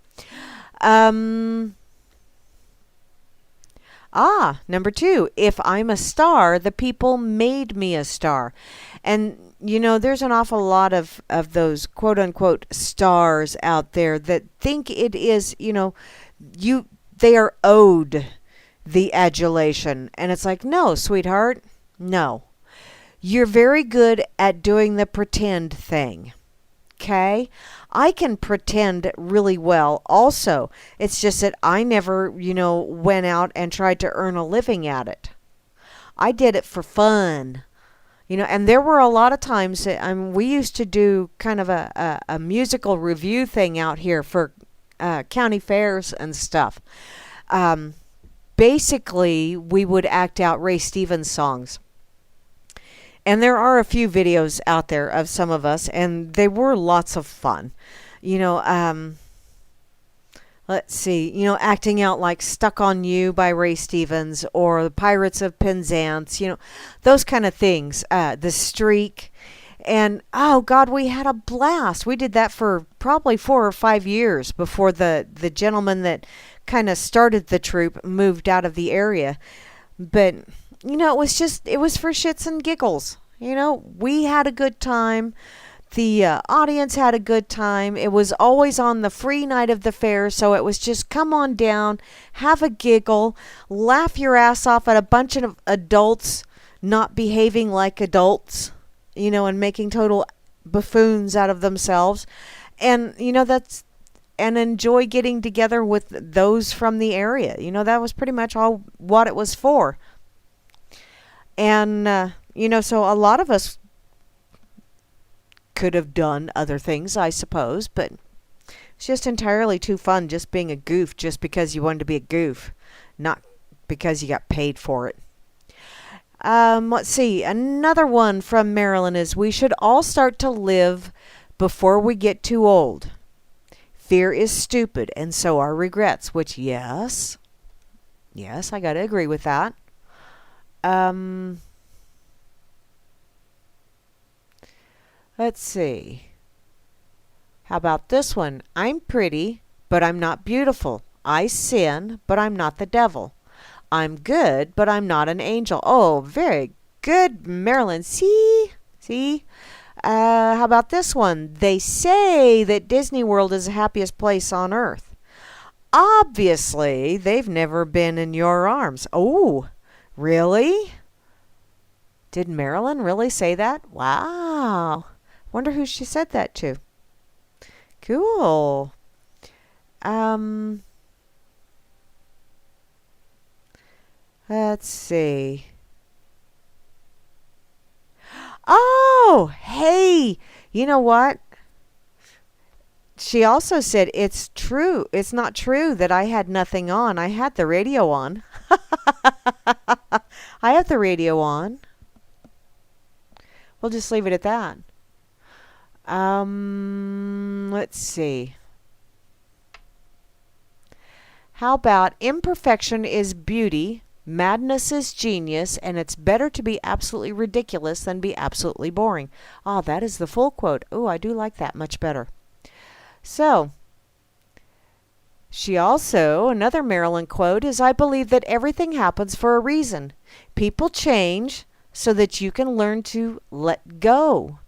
Number 2, if I'm a star, the people made me a star. And, there's an awful lot of those quote-unquote stars out there that think it is, they are owed the adulation. And it's like, no, sweetheart, no. You're very good at doing the pretend thing. Okay? I can pretend really well also. It's just that I never, went out and tried to earn a living at it. I did it for fun. And there were a lot of times that we used to do kind of a musical review thing out here for county fairs and stuff. Basically, we would act out Ray Stevens songs. And there are a few videos out there of some of us, and they were lots of fun. Let's see, acting out like "Stuck on You" by Ray Stevens, or "The Pirates of Penzance," those kind of things. "The Streak." And, oh, God, we had a blast. We did that for probably 4 or 5 years before the gentleman that kind of started the troupe moved out of the area. But... it was for shits and giggles. We had a good time. The audience had a good time. It was always on the free night of the fair, so it was just come on down, have a giggle, laugh your ass off at a bunch of adults not behaving like adults, and making total buffoons out of themselves. And, and enjoy getting together with those from the area. That was pretty much all what it was for. And, so a lot of us could have done other things, I suppose, but it's just entirely too fun just being a goof just because you wanted to be a goof, not because you got paid for it. Let's see. Another one from Marilyn is, we should all start to live before we get too old. Fear is stupid, and so are regrets, which, yes, I got to agree with that. Let's see. How about this one? I'm pretty, but I'm not beautiful. I sin, but I'm not the devil. I'm good, but I'm not an angel. Oh, very good, Marilyn. See? How about this one? They say that Disney World is the happiest place on earth. Obviously, they've never been in your arms. Oh, really? Did Marilyn really say that? Wow. Wonder who she said that to. Cool. Let's see. Oh, hey, you know what? She also said, it's true. It's not true that I had nothing on. I had the radio on. I have the radio on. We'll just leave it at that. Let's see. How about imperfection is beauty, madness is genius, and it's better to be absolutely ridiculous than be absolutely boring. Ah, that is the full quote. Oh, I do like that much better. So, she also, another Marilyn quote is, I believe that everything happens for a reason. People change so that you can learn to let go.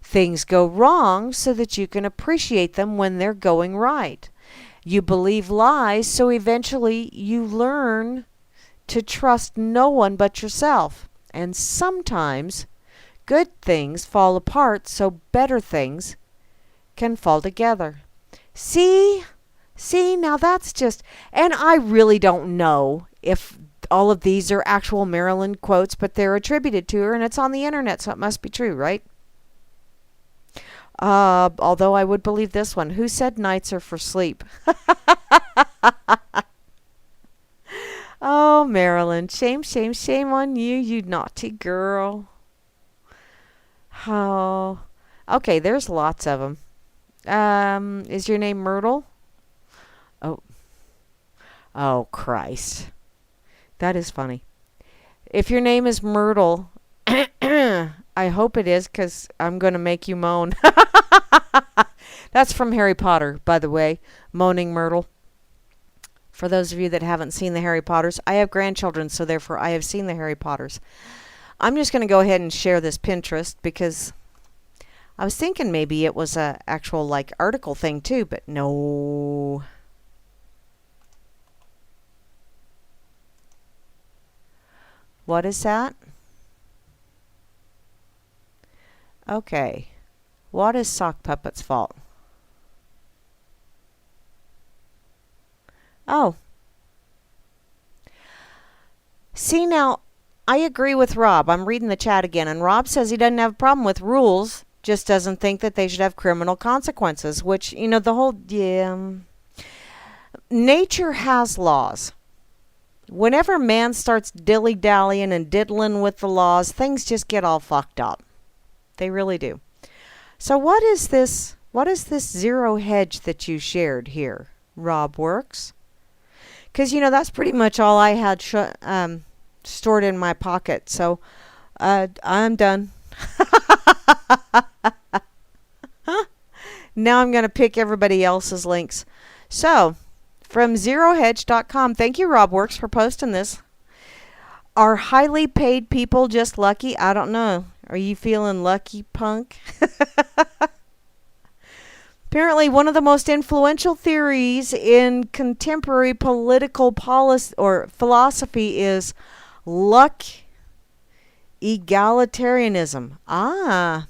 Things go wrong so that you can appreciate them when they're going right. You believe lies, so eventually you learn to trust no one but yourself. And sometimes good things fall apart so better things can fall together. See, now that's just, and I really don't know if all of these are actual Marilyn quotes, but they're attributed to her and it's on the internet, so it must be true, right? Although I would believe this one. Who said nights are for sleep? Oh, Marilyn, shame on you, you naughty girl. Oh, okay, there's lots of them. Is your name Myrtle? Oh, Christ. That is funny. If your name is Myrtle, I hope it is, because I'm going to make you moan. That's from Harry Potter, by the way. Moaning Myrtle. For those of you that haven't seen the Harry Potters, I have grandchildren, so therefore I have seen the Harry Potters. I'm just going to go ahead and share this Pinterest, because I was thinking maybe it was a actual like article thing too, but no. What is that? Okay. What is Sock Puppet's fault? Oh. See, now, I agree with Rob. I'm reading the chat again, and Rob says he doesn't have a problem with rules, just doesn't think that they should have criminal consequences, which, you know, the whole, nature has laws. Whenever man starts dilly-dallying and diddling with the laws, things just get all fucked up. They really do. So what is this zero hedge that you shared here, Rob Works? Because, you know, that's pretty much all I had stored in my pocket. So I'm done. Now I'm going to pick everybody else's links. So, from zerohedge.com, thank you, Rob Works, for posting this. Are highly paid people just lucky? I don't know. Are you feeling lucky, punk? Apparently, one of the most influential theories in contemporary political policy or philosophy is luck egalitarianism. The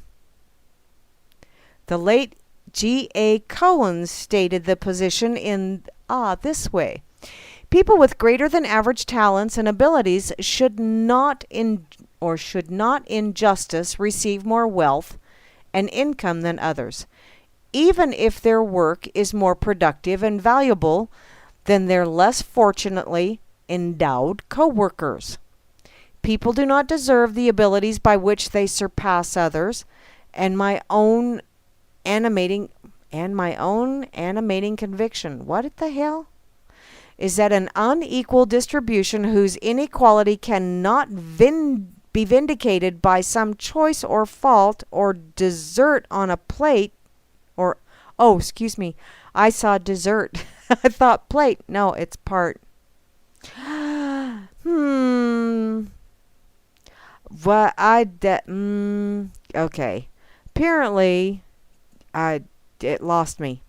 late G.A. Cohen stated the position in this way. People with greater than average talents and abilities should not in justice receive more wealth and income than others, even if their work is more productive and valuable than their less fortunately endowed co-workers. People do not deserve the abilities by which they surpass others, and my own animating conviction. What the hell? Is that an unequal distribution whose inequality cannot be vindicated by some choice or fault or dessert on a plate or, I saw dessert. I thought plate. No, it's part. What okay. Apparently, it lost me.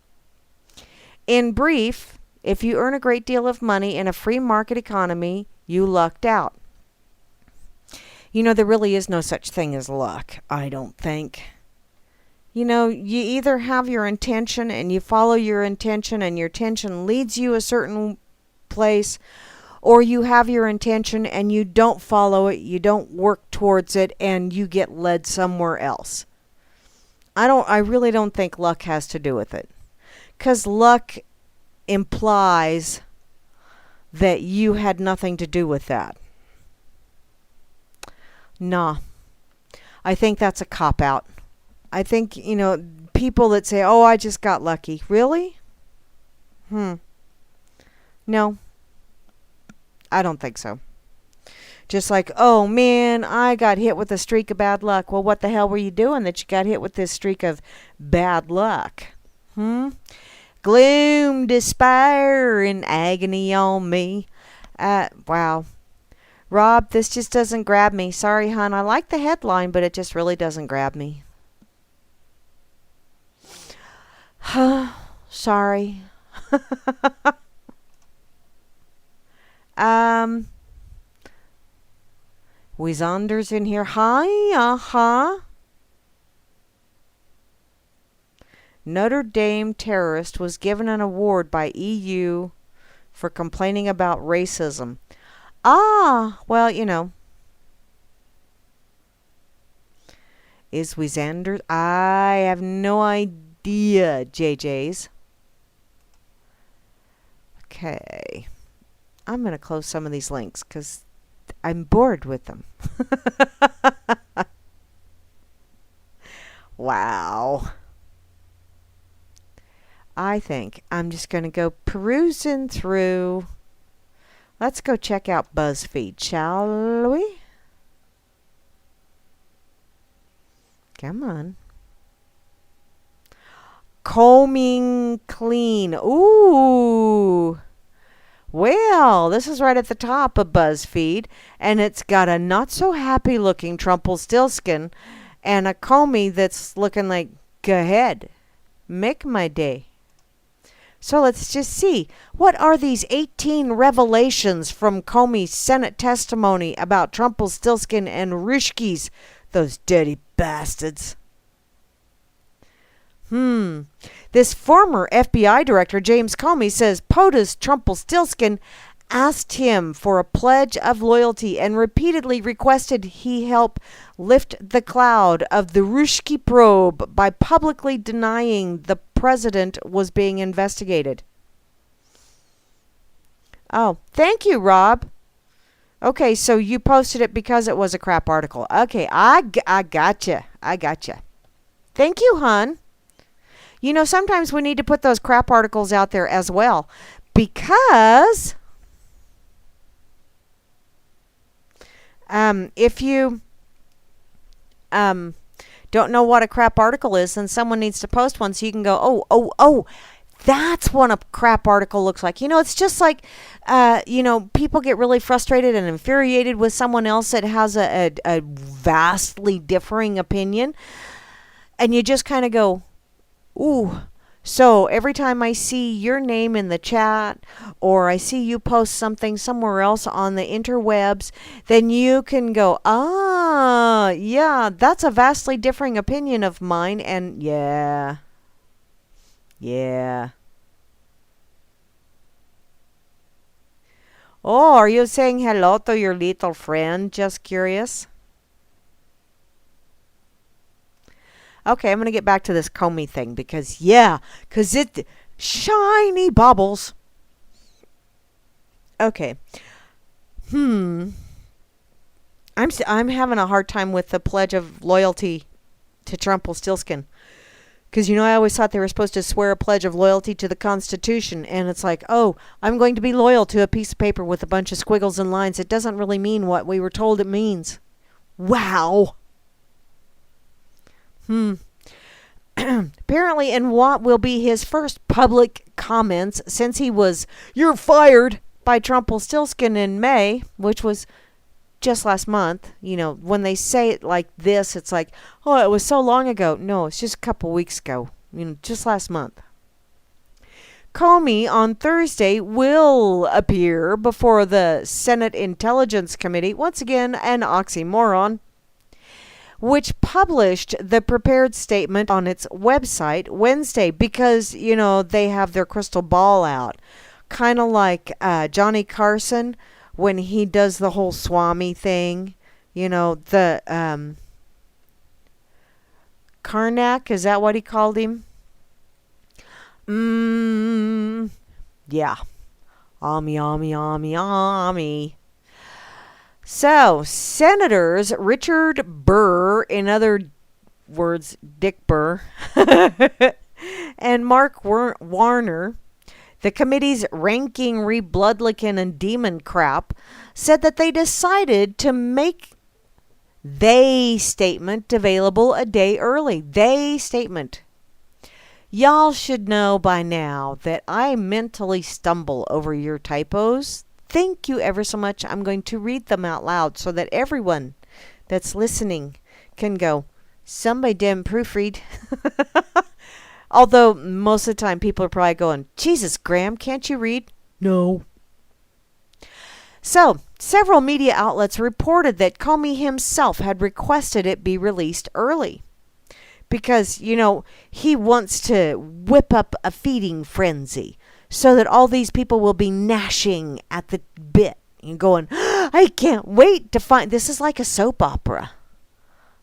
In brief, if you earn a great deal of money in a free market economy, you lucked out. You know, there really is no such thing as luck, I don't think. You know, you either have your intention and you follow your intention and your intention leads you a certain place, or you have your intention and you don't follow it, you don't work towards it, and you get led somewhere else. I really don't think luck has to do with it. 'Cause luck implies that you had nothing to do with that. Nah. I think that's a cop-out. I think, you know, people that say, oh, I just got lucky. Really? No. I don't think so. Just like, oh, man, I got hit with a streak of bad luck. Well, what the hell were you doing that you got hit with this streak of bad luck? Gloom, despair, and agony on me. Wow. Rob, this just doesn't grab me. Sorry, hon. I like the headline, but it just really doesn't grab me. Sorry. Wizander's in here. Hi, Notre Dame terrorist was given an award by EU for complaining about racism. Well, you know. Is Wizander? I have no idea, JJ's. Okay. I'm going to close some of these links because I'm bored with them. Wow. I think I'm just going to go perusing through. Let's go check out BuzzFeed, shall we? Come on. Combing clean. Ooh. Well, this is right at the top of BuzzFeed, and it's got a not-so-happy looking Trumpelstiltskin and a Comey that's looking like, go ahead, make my day. So let's just see. What are these 18 revelations from Comey's Senate testimony about Trumpelstiltskin and Rishkis, those dirty bastards? This former FBI director, James Comey, says POTUS Trumpelstiltskin asked him for a pledge of loyalty and repeatedly requested he help lift the cloud of the Rushki probe by publicly denying the president was being investigated. Oh, thank you, Rob. Okay, so you posted it because it was a crap article. Okay, I gotcha. I gotcha. Thank you, hon. You know, sometimes we need to put those crap articles out there as well, because if you don't know what a crap article is, then someone needs to post one so you can go, oh, that's what a crap article looks like. You know, it's just like, you know, people get really frustrated and infuriated with someone else that has a vastly differing opinion, and you just kind of go, ooh. So every time I see your name in the chat, or I see you post something somewhere else on the interwebs, then you can go, yeah, that's a vastly differing opinion of mine, and yeah. Oh, are you saying hello to your little friend? Just curious. Okay, I'm going to get back to this Comey thing because it shiny bubbles. Okay. I'm having a hard time with the pledge of loyalty to Trumpelstiltskin. Because, you know, I always thought they were supposed to swear a pledge of loyalty to the Constitution. And it's like, oh, I'm going to be loyal to a piece of paper with a bunch of squiggles and lines. It doesn't really mean what we were told it means. Wow. apparently in what will be his first public comments since he was "you're fired" by Trumpelstiltskin in May, which was just last month. You know, when they say it like this, it's like, oh, it was so long ago. No, it's just a couple weeks ago. You know, just last month. Comey on Thursday will appear before the Senate Intelligence Committee, once again an oxymoron, which published the prepared statement on its website Wednesday because, you know, they have their crystal ball out. Kind of like Johnny Carson when he does the whole Swami thing. You know, the Karnak, is that what he called him? Yeah. Ami. So, Senators Richard Burr, in other words, Dick Burr, and Mark Warner, the committee's ranking Republican and demon crap, said that they decided to make they statement available a day early. They statement. Y'all should know by now that I mentally stumble over your typos. Thank you ever so much. I'm going to read them out loud so that everyone that's listening can go, somebody didn't proofread. Although most of the time people are probably going, Jesus, Graham, can't you read? No. So, several media outlets reported that Comey himself had requested it be released early. Because, you know, he wants to whip up a feeding frenzy so that all these people will be gnashing at the bit and going, I can't wait to find... This is like a soap opera.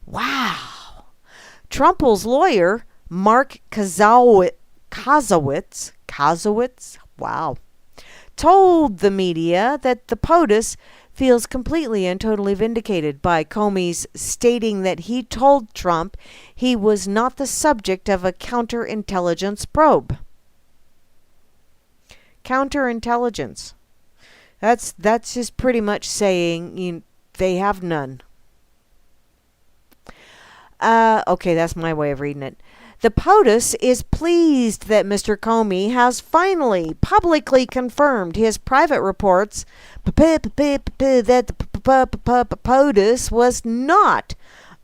Wow. Trumple's lawyer, Mark Kazowitz, wow, told the media that the POTUS feels completely and totally vindicated by Comey's stating that he told Trump he was not the subject of a counterintelligence probe. Counterintelligence. That's just pretty much saying they have none. Okay, that's my way of reading it. The POTUS is pleased that Mr. Comey has finally publicly confirmed his private reports that the POTUS was not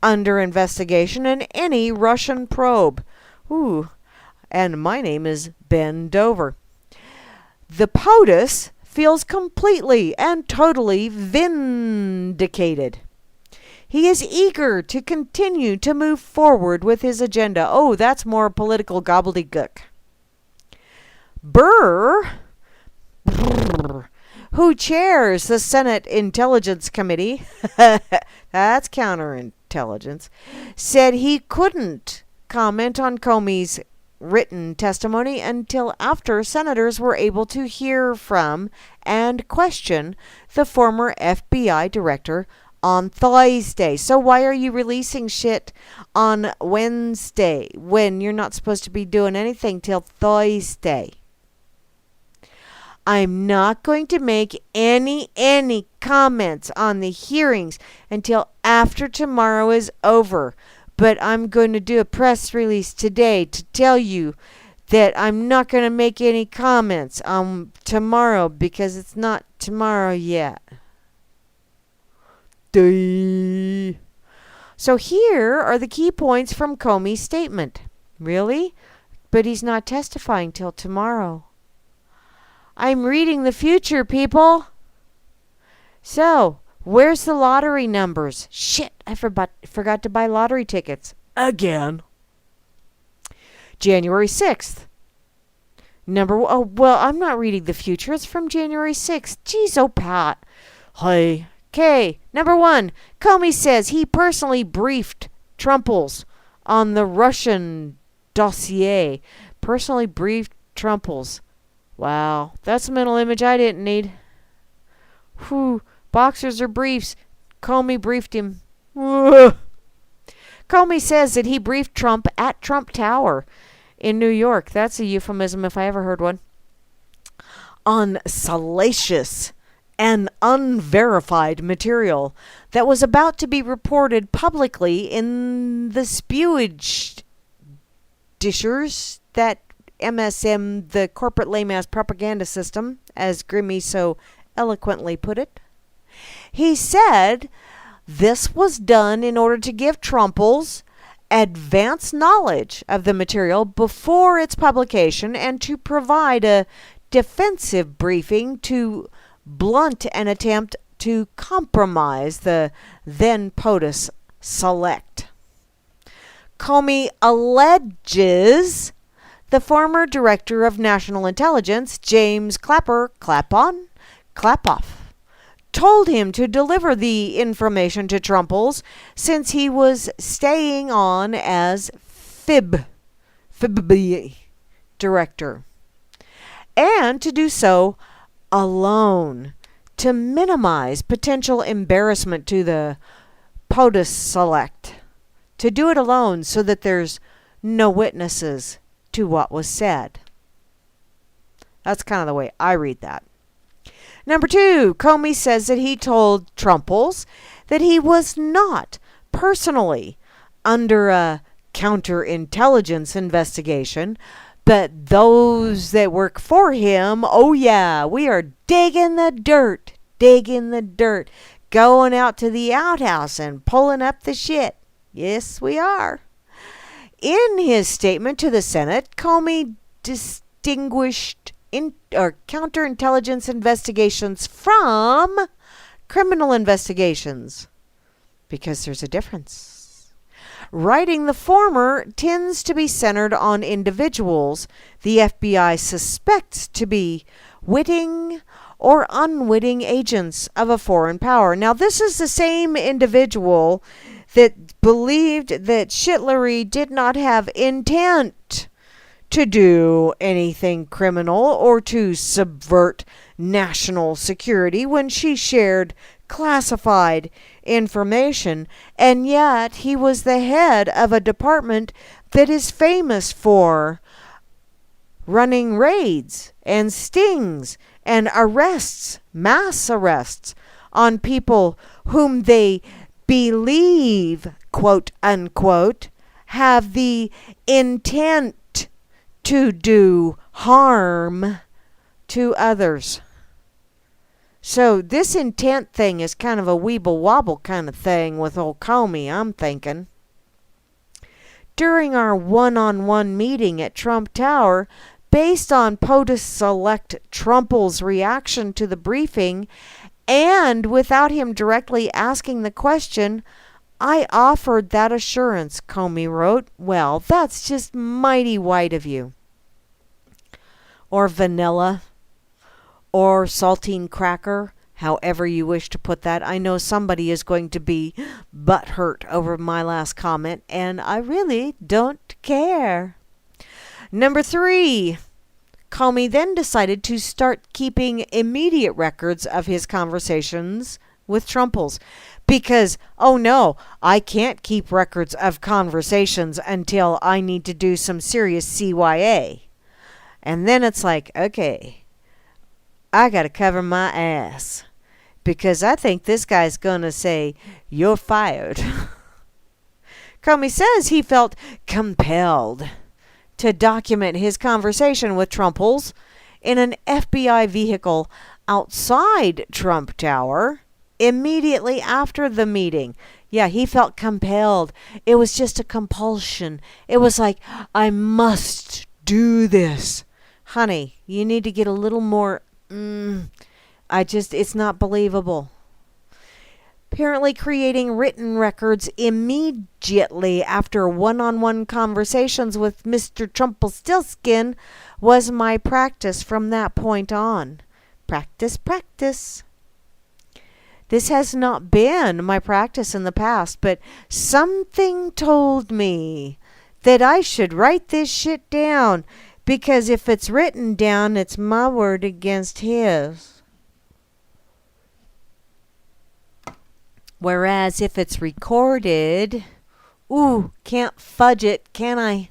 under investigation in any Russian probe. Ooh, and my name is Ben Dover. The POTUS feels completely and totally vindicated. He is eager to continue to move forward with his agenda. Oh, that's more political gobbledygook. Burr, who chairs the Senate Intelligence Committee, that's counterintelligence, said he couldn't comment on Comey's written testimony until after senators were able to hear from and question the former FBI director on Thursday. So why are you releasing shit on Wednesday when you're not supposed to be doing anything till Thursday? I'm not going to make any comments on the hearings until after tomorrow is over. But I'm going to do a press release today to tell you that I'm not going to make any comments on tomorrow because it's not tomorrow yet. So here are the key points from Comey's statement. Really? But he's not testifying till tomorrow. I'm reading the future, people. So, where's the lottery numbers? Shit, I forgot to buy lottery tickets. Again. January 6th. Oh, well, I'm not reading the future. It's from January 6th. Jeez, oh, Pat. Hey. Okay, number 1. Comey says he personally briefed Trumples on the Russian dossier. Personally briefed Trumples. Wow, that's a mental image I didn't need. Whew, boxers or briefs. Comey briefed him. Comey says that he briefed Trump at Trump Tower in New York. That's a euphemism if I ever heard one. On salacious and unverified material that was about to be reported publicly in the spewage dishers that MSM, the corporate lame-ass propaganda system, as Grammy so eloquently put it. He said this was done in order to give Trumples advanced knowledge of the material before its publication and to provide a defensive briefing to blunt an attempt to compromise the then POTUS select. Comey alleges the former Director of National Intelligence, James Clapper, Clapoff, told him to deliver the information to Trumples since he was staying on as FIB director, and to do so alone to minimize potential embarrassment to the POTUS select. To do it alone so that there's no witnesses to what was said. That's kind of the way I read that. Number 2, Comey says that he told Trumples that he was not personally under a counterintelligence investigation, but those that work for him, oh yeah, we are digging the dirt, going out to the outhouse and pulling up the shit. Yes, we are. In his statement to the Senate, Comey distinguished counterintelligence investigations from criminal investigations because there's a difference. Writing the former tends to be centered on individuals the FBI suspects to be witting or unwitting agents of a foreign power. Now, this is the same individual that believed that Shitlery did not have intent to do anything criminal or to subvert national security when she shared classified information, and yet he was the head of a department that is famous for running raids and stings and arrests, mass arrests on people whom they believe, quote unquote, have the intent to do harm to others. So this intent thing is kind of a weeble wobble kind of thing with old Comey, I'm thinking. During our one-on-one meeting at Trump Tower, based on POTUS select Trumple's reaction to the briefing, and without him directly asking the question, I offered that assurance, Comey wrote. Well, that's just mighty white of you. Or vanilla. Or saltine cracker. However you wish to put that. I know somebody is going to be butthurt over my last comment, and I really don't care. Number 3. Comey then decided to start keeping immediate records of his conversations with Trumples. Because, oh no, I can't keep records of conversations until I need to do some serious CYA. And then it's like, okay, I gotta cover my ass. Because I think this guy's gonna say, you're fired. Comey says he felt compelled to document his conversation with Trumples in an FBI vehicle outside Trump Tower immediately after the meeting. Yeah, he felt compelled. It was just a compulsion. It was like, I must do this. Honey, you need to get a little more, it's not believable. Apparently creating written records immediately after one-on-one conversations with Mr. Trumpelstiltskin was my practice from that point on. Practice. This has not been my practice in the past, but something told me that I should write this shit down, because if it's written down, it's my word against his. Whereas if it's recorded, can't fudge it, can I?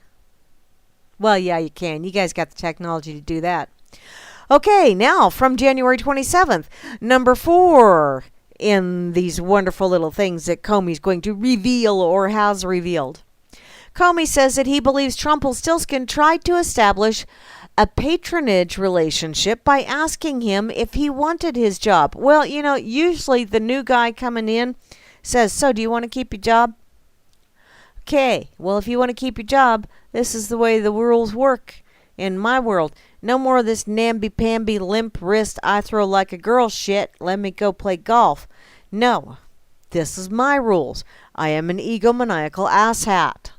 Well, yeah, you can. You guys got the technology to do that. Okay, now from January 27th, number 4 in these wonderful little things that Comey's going to reveal or has revealed. Comey says that he believes Trumpelstiltskin tried to establish a patronage relationship by asking him if he wanted his job. Well, usually the new guy coming in says, so do you want to keep your job? Okay, well, if you want to keep your job, this is the way the rules work in my world. No more of this namby-pamby, limp wrist, I throw like a girl shit, let me go play golf. No, this is my rules. I am an egomaniacal asshat.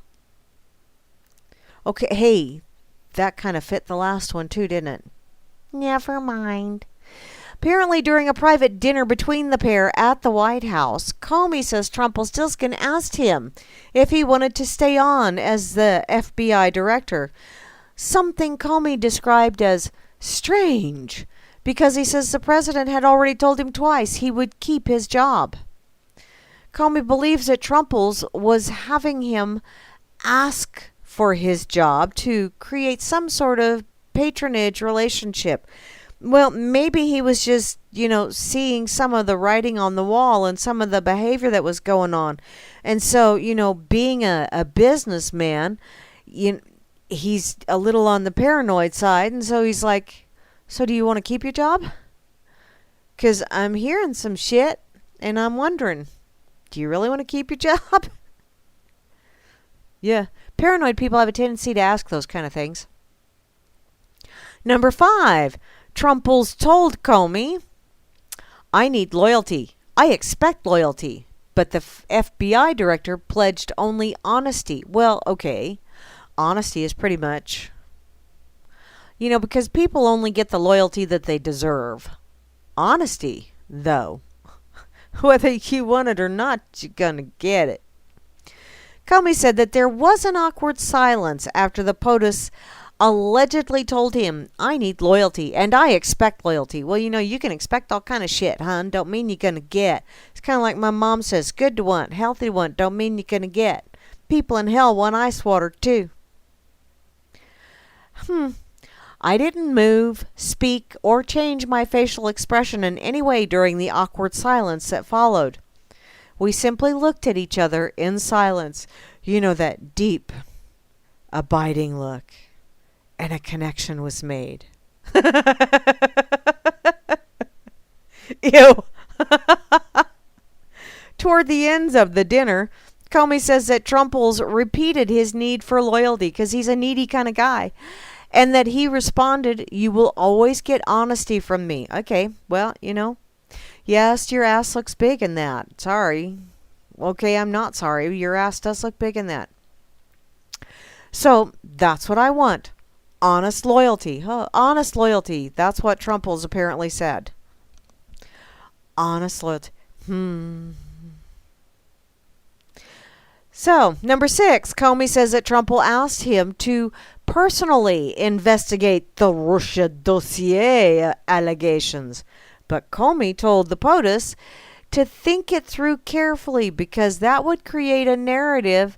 Okay, hey, that kind of fit the last one too, didn't it? Never mind. Apparently, during a private dinner between the pair at the White House, Comey says Trumpelstiltskin asked him if he wanted to stay on as the FBI director. Something Comey described as strange, because he says the president had already told him twice he would keep his job. Comey believes that Trumples was having him ask for his job to create some sort of patronage relationship. Well, maybe he was just, seeing some of the writing on the wall and some of the behavior that was going on. And so, being a businessman, he's a little on the paranoid side. And so he's like, so do you want to keep your job? Because I'm hearing some shit and I'm wondering, do you really want to keep your job? Yeah. Paranoid people have a tendency to ask those kind of things. Number 5. Trumples told Comey, I need loyalty. I expect loyalty. But the FBI director pledged only honesty. Well, okay. Honesty is pretty much, because people only get the loyalty that they deserve. Honesty, though, whether you want it or not, you're going to get it. Comey said that there was an awkward silence after the POTUS allegedly told him, I need loyalty and I expect loyalty. Well, you can expect all kind of shit, hon. Don't mean you're going to get. It's kind of like my mom says, good to want, healthy to want. Don't mean you're going to get. People in hell want ice water, too. I didn't move, speak, or change my facial expression in any way during the awkward silence that followed. We simply looked at each other in silence. That deep, abiding look. And a connection was made. Ew. Toward the ends of the dinner, Comey says that Trumples repeated his need for loyalty because he's a needy kind of guy. And that he responded, you will always get honesty from me. Okay, well, yes, your ass looks big in that. Sorry. Okay, I'm not sorry. Your ass does look big in that. So, that's what I want. Honest loyalty. Honest loyalty. That's what Trumples apparently said. Honest loyalty. So, number 6, Comey says that Trumple asked him to personally investigate the Russia dossier allegations. But Comey told the POTUS to think it through carefully because that would create a narrative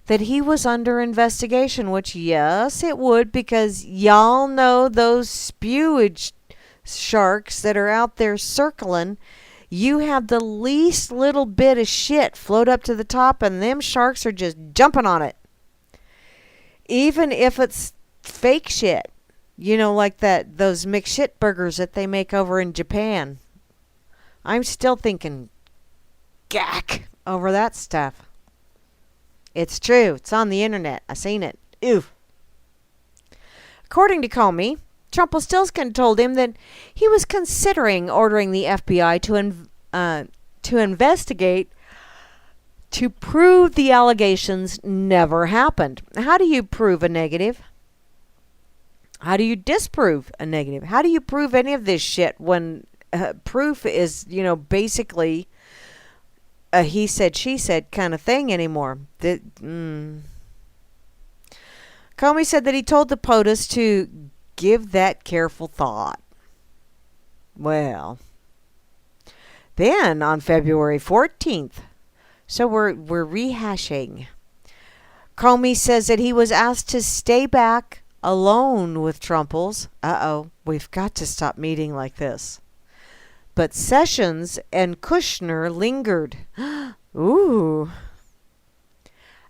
that he was under investigation, which, yes, it would, because y'all know those spewage sharks that are out there circling. You have the least little bit of shit float up to the top, and them sharks are just jumping on it. Even if it's fake shit. Like those McShit burgers that they make over in Japan. I'm still thinking, gack, over that stuff. It's true. It's on the internet. I seen it. Ew. According to Comey, Trumpelstiltskin told him that he was considering ordering the FBI to investigate to prove the allegations never happened. How do you prove a negative? How do you disprove a negative? How do you prove any of this shit when proof is, basically a he said, she said kind of thing anymore? Comey said that he told the POTUS to give that careful thought. Well, then on February 14th, so we're rehashing. Comey says that he was asked to stay back alone with Trumples. We've got to stop meeting like this. But Sessions and Kushner lingered. Ooh.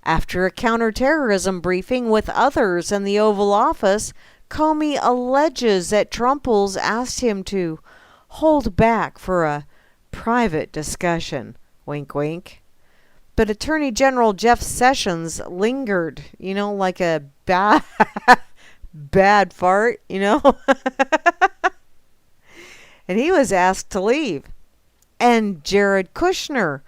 After a counterterrorism briefing with others in the Oval Office, Comey alleges that Trumples asked him to hold back for a private discussion. Wink, wink. But Attorney General Jeff Sessions lingered, like a bad fart, And he was asked to leave. And Jared Kushner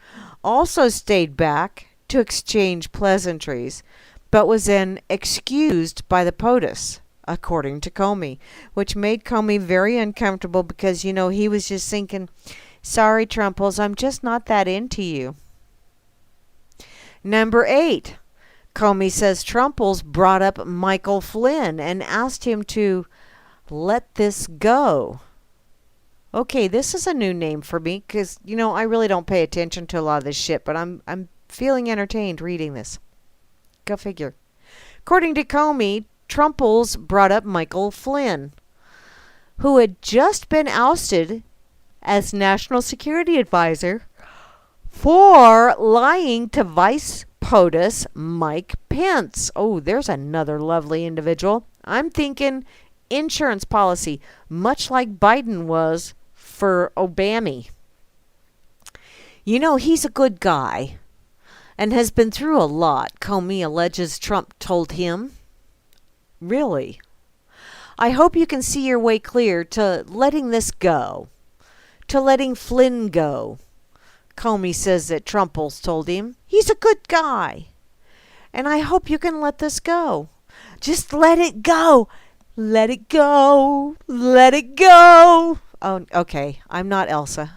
also stayed back to exchange pleasantries, but was then excused by the POTUS, according to Comey, which made Comey very uncomfortable because, he was just thinking, sorry, Trumples, I'm just not that into you. Number 8, Comey says Trumples brought up Michael Flynn and asked him to let this go. Okay, this is a new name for me because, I really don't pay attention to a lot of this shit, but I'm feeling entertained reading this. Go figure. According to Comey, Trumples brought up Michael Flynn, who had just been ousted as National Security Advisor for lying to Vice POTUS Mike Pence. Oh, there's another lovely individual. I'm thinking insurance policy, much like Biden was for Obama. He's a good guy and has been through a lot, Comey alleges Trump told him. Really? I hope you can see your way clear to letting this go, to letting Flynn go. Comey says that Trumples told him. He's a good guy. And I hope you can let this go. Just let it go. Let it go. Let it go. Oh, okay. I'm not Elsa.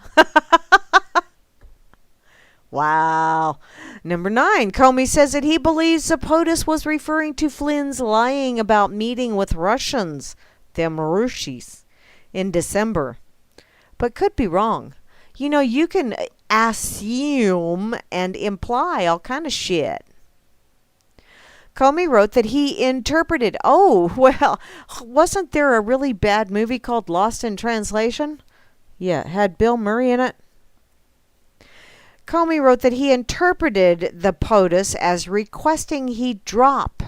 Wow. Number 9, Comey says that he believes the POTUS was referring to Flynn's lying about meeting with Russians, them Russies, in December. But could be wrong. You can assume and imply all kind of shit. Comey wrote that he interpreted, wasn't there a really bad movie called Lost in Translation? Yeah, it had Bill Murray in it. Comey wrote that he interpreted the POTUS as requesting he drop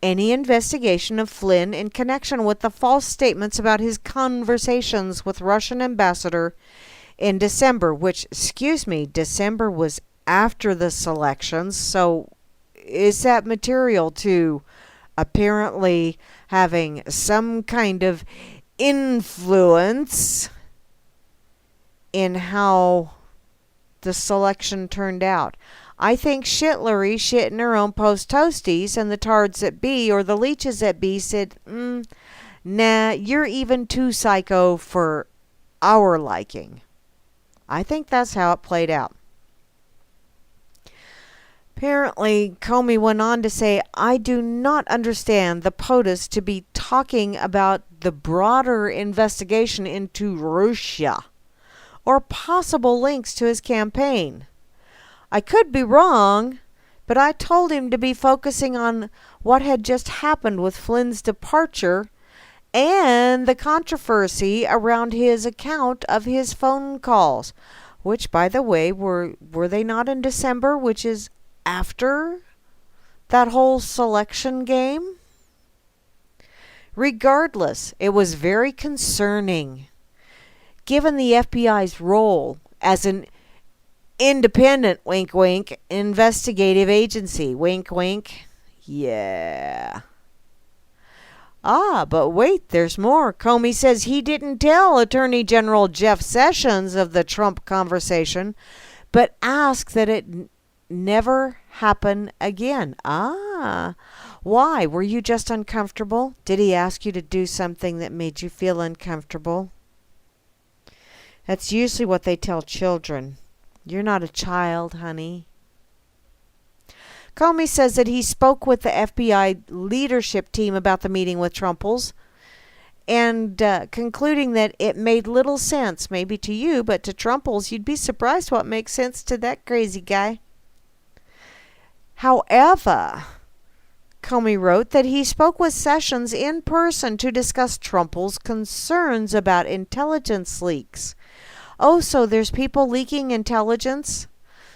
any investigation of Flynn in connection with the false statements about his conversations with Russian ambassador in December, which, December was after the selections, so is that material to apparently having some kind of influence in how the selection turned out? I think Shitlery shit in her own post toasties, and the tards that be, or the leeches that be, said, nah, you're even too psycho for our liking. I think that's how it played out. Apparently, Comey went on to say, I do not understand the POTUS to be talking about the broader investigation into Russia or possible links to his campaign. I could be wrong, but I told him to be focusing on what had just happened with Flynn's departure and the controversy around his account of his phone calls, which, by the way, were they not in December, which is after that whole selection game? Regardless, it was very concerning, given the FBI's role as an independent, wink wink, investigative agency, wink wink. Yeah. But wait, there's more. Comey says he didn't tell Attorney General Jeff Sessions of the Trump conversation, but asked that it never happen again. Why? Were you just uncomfortable? Did he ask you to do something that made you feel uncomfortable? That's usually what they tell children. You're not a child, honey. Comey says that he spoke with the FBI leadership team about the meeting with Trumples and concluding that it made little sense, maybe to you, but to Trumples, you'd be surprised what makes sense to that crazy guy. However, Comey wrote that he spoke with Sessions in person to discuss Trumples' concerns about intelligence leaks. Oh, so there's people leaking intelligence?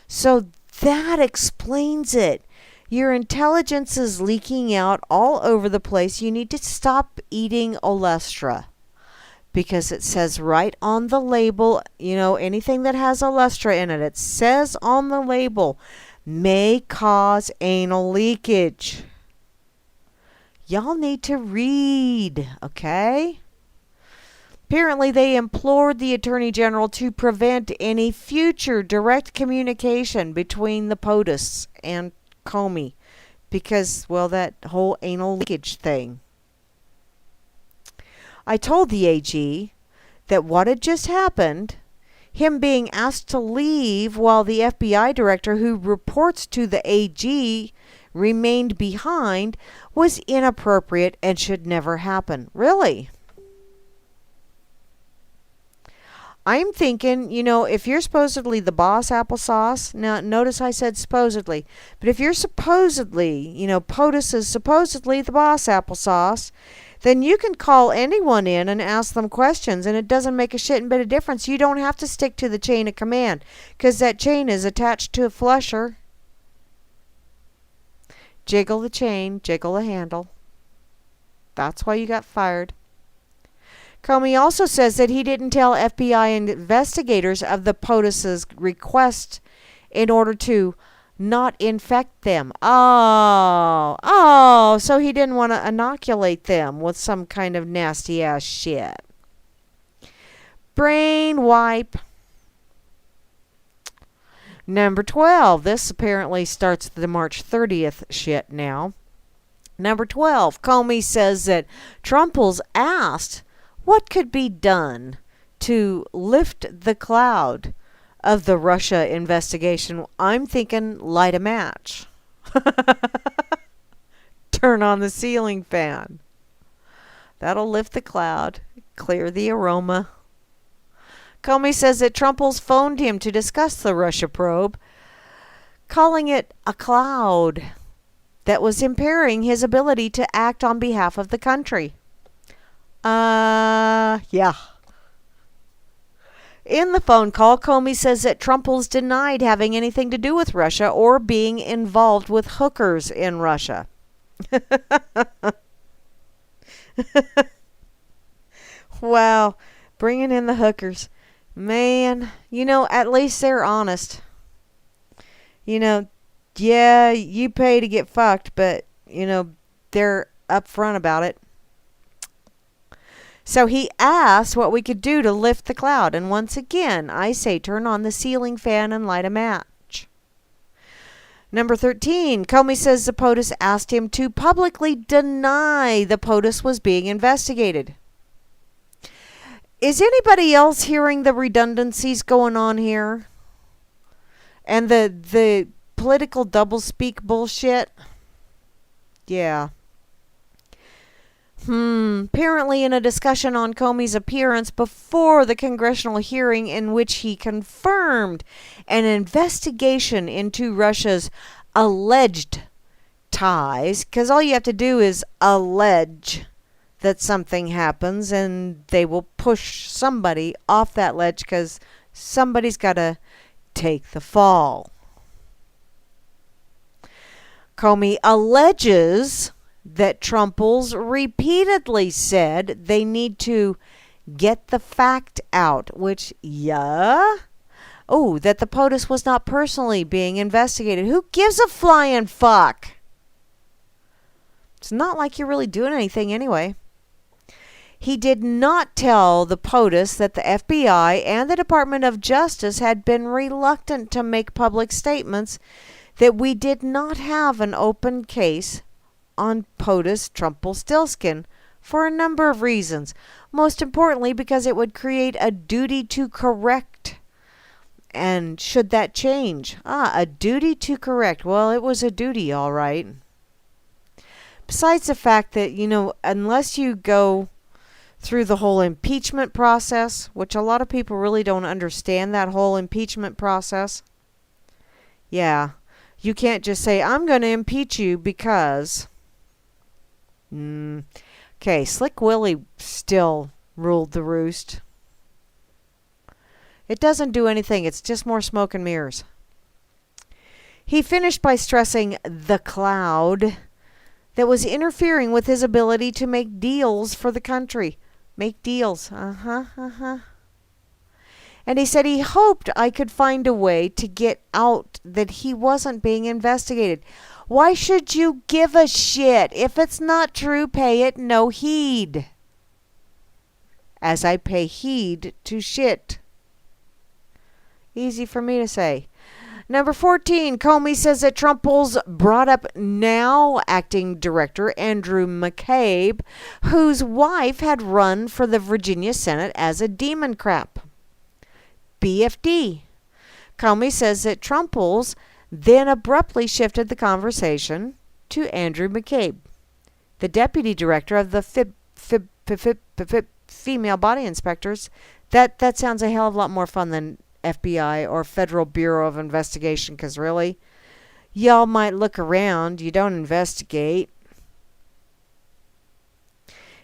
So that explains it. Your intelligence is leaking out all over the place. You need to stop eating olestra. Because it says right on the label, anything that has olestra in it, it says on the label, may cause anal leakage. Y'all need to read, okay? Apparently, they implored the Attorney General to prevent any future direct communication between the POTUS and Comey because, well, that whole anal leakage thing. I told the AG that what had just happened, him being asked to leave while the FBI director who reports to the AG remained behind, was inappropriate and should never happen. Really? I'm thinking, if you're supposedly the boss applesauce, now notice I said supposedly, but if you're supposedly, POTUS is supposedly the boss applesauce, then you can call anyone in and ask them questions, and it doesn't make a shit and bit of difference. You don't have to stick to the chain of command, because that chain is attached to a flusher. Jiggle the chain, jiggle the handle. That's why you got fired. Comey also says that he didn't tell FBI investigators of the POTUS's request in order to not infect them. So he didn't want to inoculate them with some kind of nasty ass shit. Brain wipe. Number 12. This apparently starts the March 30th shit now. Number 12. Comey says that Trumples asked what could be done to lift the cloud of the Russia investigation. I'm thinking light a match. Turn on the ceiling fan. That'll lift the cloud, clear the aroma. Comey says that Trumples phoned him to discuss the Russia probe, calling it a cloud that was impairing his ability to act on behalf of the country. Yeah. In the phone call, Comey says that Trumples denied having anything to do with Russia or being involved with hookers in Russia. Wow. Bringing in the hookers. Man, at least they're honest. Yeah, you pay to get fucked, but, they're upfront about it. So he asked what we could do to lift the cloud. And once again, I say turn on the ceiling fan and light a match. Number 13, Comey says the POTUS asked him to publicly deny the POTUS was being investigated. Is anybody else hearing the redundancies going on here? And the political doublespeak bullshit? Yeah. Apparently in a discussion on Comey's appearance before the congressional hearing in which he confirmed an investigation into Russia's alleged ties, because all you have to do is allege that something happens and they will push somebody off that ledge because somebody's got to take the fall. Comey alleges that Trumples repeatedly said they need to get the fact out, which, that the POTUS was not personally being investigated. Who gives a flying fuck? It's not like you're really doing anything anyway. He did not tell the POTUS that the FBI and the Department of Justice had been reluctant to make public statements that we did not have an open case on POTUS Trumpelstiltskin for a number of reasons. Most importantly, because it would create a duty to correct. And should that change? A duty to correct. Well, it was a duty, all right. Besides the fact that, unless you go through the whole impeachment process, which a lot of people really don't understand that whole impeachment process. Yeah, you can't just say, I'm going to impeach you because... Okay, Slick Willie still ruled the roost. It doesn't do anything. It's just more smoke and mirrors. He finished by stressing the cloud that was interfering with his ability to make deals for the country. Make deals. And he said he hoped I could find a way to get out that he wasn't being investigated. Why should you give a shit? If it's not true, pay it no heed. As I pay heed to shit. Easy for me to say. Number 14, Comey says that Trumples brought up now acting director Andrew McCabe, whose wife had run for the Virginia Senate as a Democrat. BFD. Comey says that Trumples then abruptly shifted the conversation to Andrew McCabe, the deputy director of the female body inspectors. That sounds a hell of a lot more fun than FBI or Federal Bureau of Investigation, because really, y'all might look around, you don't investigate.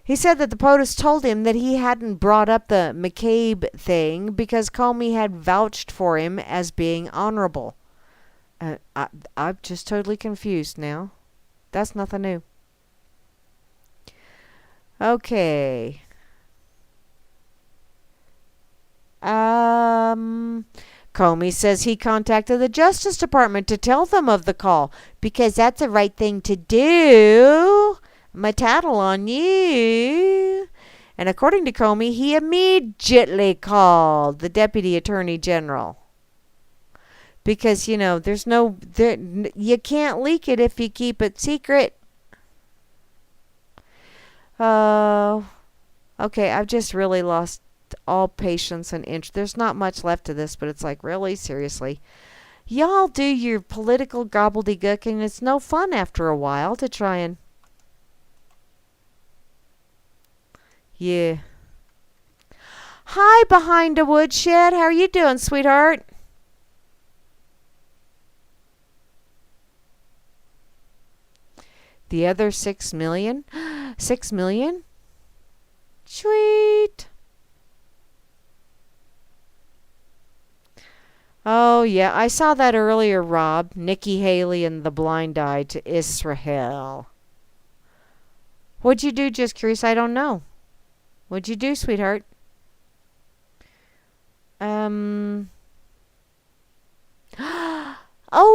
He said that the POTUS told him that he hadn't brought up the McCabe thing because Comey had vouched for him as being honorable. I'm just totally confused now. That's nothing new. Okay. Comey says he contacted the Justice Department to tell them of the call because that's the right thing to do. My tattle on you. And according to Comey, he immediately called the Deputy Attorney General. Because, you know, you can't leak it if you keep it secret. Okay, I've just really lost all patience and interest. There's not much left to this, but it's like, really? Seriously? Y'all do your political gobbledygook, and it's no fun after a while to try and... Yeah. Hi, behind a woodshed. How are you doing, sweetheart? The other 6 million? 6 million? Sweet. Oh, yeah. I saw that earlier, Rob. Nikki Haley and the Blind Eye to Israel. What'd you do? Just curious. I don't know. What'd you do, sweetheart? Oh,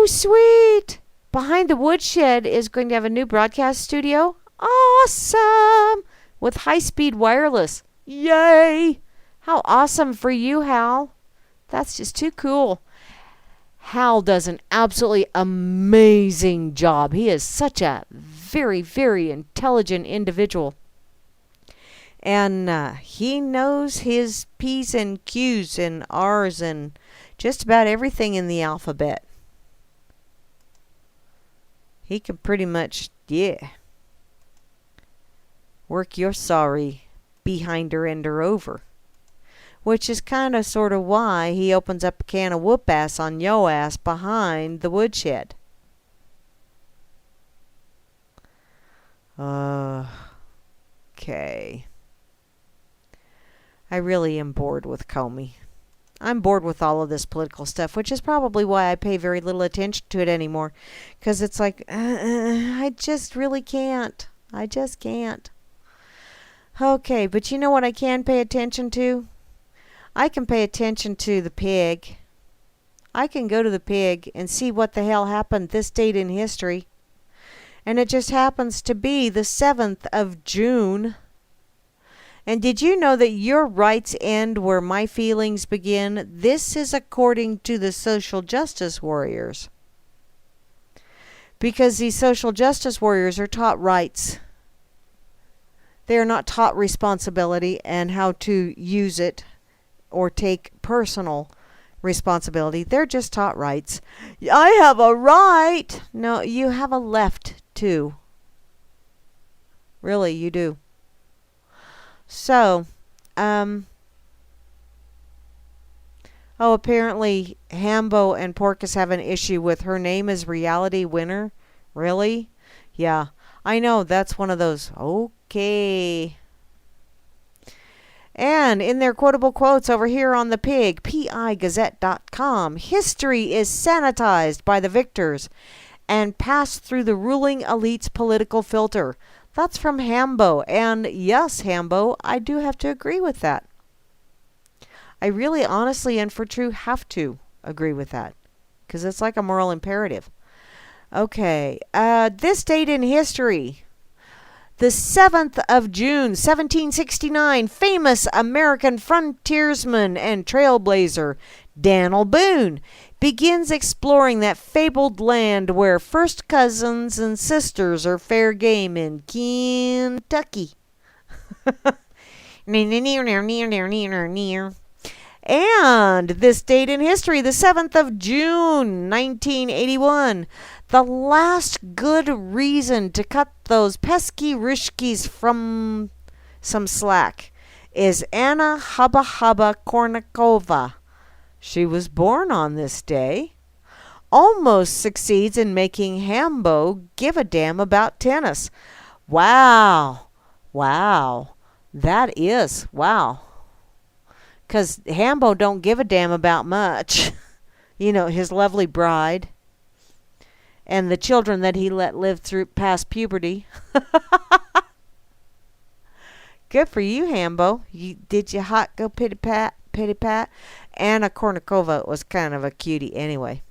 sweet. Behind the Woodshed is going to have a new broadcast studio. Awesome. With high-speed wireless. Yay. How awesome for you, Hal. That's just too cool. Hal does an absolutely amazing job. He is such a very, very intelligent individual. And he knows his P's and Q's and R's and just about everything in the alphabet. He can pretty much, work your sorry behind her and her over. Which is kind of sort of why he opens up a can of whoop ass on yo ass behind the woodshed. Okay. I really am bored with Comey. I'm bored with all of this political stuff, which is probably why I pay very little attention to it anymore. Because it's like, I just really can't. I just can't. Okay, but you know what I can pay attention to? I can pay attention to the pig. I can go to the pig and see what the hell happened this date in history. And it just happens to be the 7th of June. And did you know that your rights end where my feelings begin? This is according to the social justice warriors. Because these social justice warriors are taught rights. They are not taught responsibility and how to use it or take personal responsibility. They're just taught rights. I have a right. No, you have a left too. Really, you do. So, apparently Hambo and Porcus have an issue with her name is Reality Winner. Really? Yeah, I know. That's one of those. Okay. And in their quotable quotes over here on the pig, pigazette.com, history is sanitized by the victors and passed through the ruling elite's political filter. That's from Hambo. And yes, Hambo, I do have to agree with that. I really honestly and for true have to agree with that. Because it's like a moral imperative. Okay, this date in history. The 7th of June, 1769, famous American frontiersman and trailblazer Daniel Boone begins exploring that fabled land where first cousins and sisters are fair game in Kentucky. And this date in history, the 7th of June, 1981, the last good reason to cut those pesky rishkis from some slack is Anna Hubba Hubba Kournikova. She was born on this day. Almost succeeds in making Hambo give a damn about tennis. Wow. Wow. That is, wow. Because Hambo don't give a damn about much. You know, his lovely bride. And the children that he let live through past puberty. Good for you, Hambo. Did you hot go pity pat? Anna Kournikova was kind of a cutie anyway.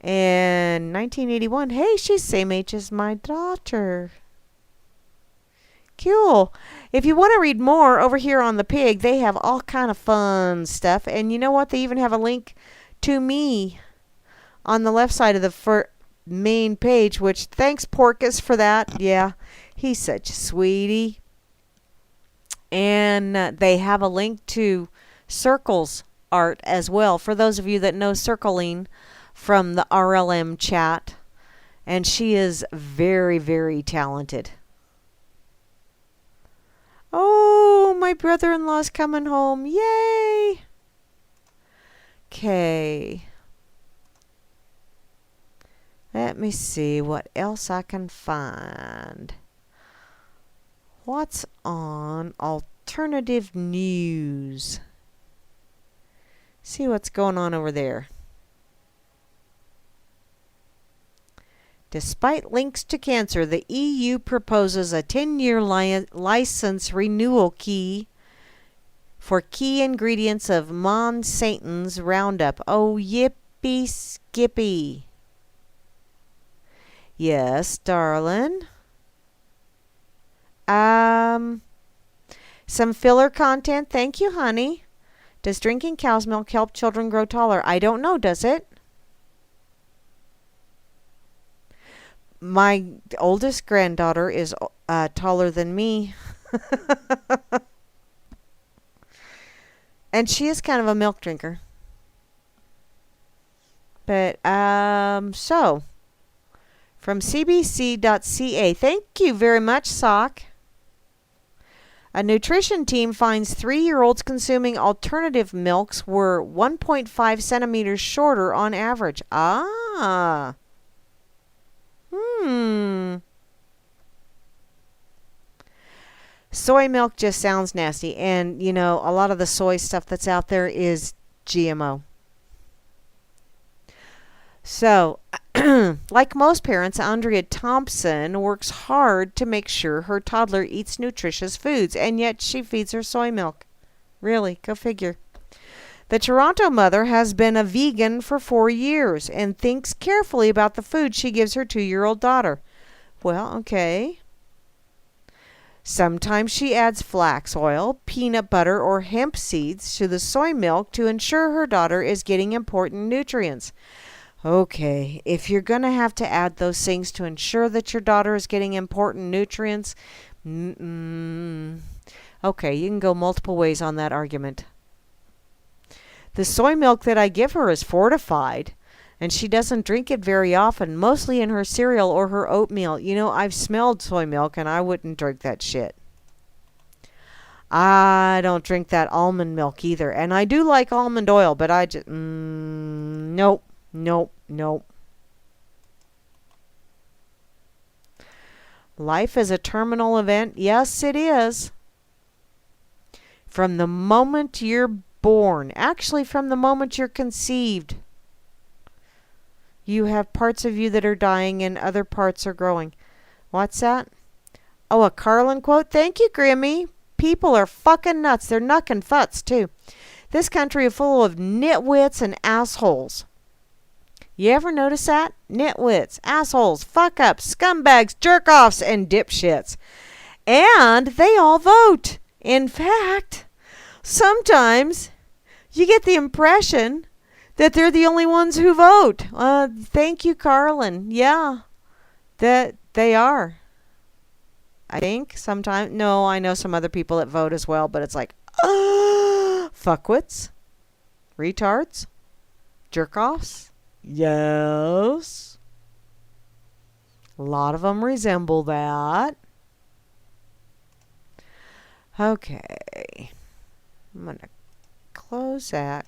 And 1981, hey, she's same age as my daughter. Cool. If you want to read more over here on the pig, they have all kind of fun stuff. And you know what? They even have a link to me on the left side of the main page, which thanks Porcus for that. Yeah, he's such a sweetie. And they have a link to Circles art as well, for those of you that know Circling from the RLM chat. And she is very, very talented. Oh, my brother-in-law's coming home. Yay! Okay. Let me see what else I can find. What's on alternative news? See what's going on over there. Despite links to cancer, the EU proposes a 10-year license renewal key for key ingredients of Monsanto's Roundup. Oh, yippee skippy. Yes, darling. Some filler content. Thank you, honey. Does drinking cow's milk help children grow taller? I don't know, does it? My oldest granddaughter is taller than me. And she is kind of a milk drinker. But, so, from cbc.ca, thank you very much, Sock. A nutrition team finds 3-year-olds consuming alternative milks were 1.5 centimeters shorter on average. Ah. Soy milk just sounds nasty. And, you know, a lot of the soy stuff that's out there is GMO. So, like most parents, Andrea Thompson works hard to make sure her toddler eats nutritious foods, and yet she feeds her soy milk. Really, go figure. The Toronto mother has been a vegan for 4 years and thinks carefully about the food she gives her 2-year-old daughter. Well, okay. Sometimes she adds flax oil, peanut butter, or hemp seeds to the soy milk to ensure her daughter is getting important nutrients. Okay, if you're going to have to add those things to ensure that your daughter is getting important nutrients, okay, you can go multiple ways on that argument. The soy milk that I give her is fortified, and she doesn't drink it very often, mostly in her cereal or her oatmeal. You know, I've smelled soy milk, and I wouldn't drink that shit. I don't drink that almond milk either, and I do like almond oil, but I just, nope. Life is a terminal event. Yes, it is. From the moment you're born, actually from the moment you're conceived, you have parts of you that are dying and other parts are growing. What's that? Oh, a Carlin quote? Thank you, Grammy. People are fucking nuts. They're knuckin' futs, too. This country is full of nitwits and assholes. You ever notice that? Nitwits, assholes, fuck-ups, scumbags, jerk-offs, and dipshits. And they all vote. In fact, sometimes you get the impression that they're the only ones who vote. Thank you, Carlin. Yeah, that they are. I think sometimes. No, I know some other people that vote as well, but it's like, fuckwits, retards, jerk-offs. Yes. A lot of them resemble that. Okay. I'm going to close that.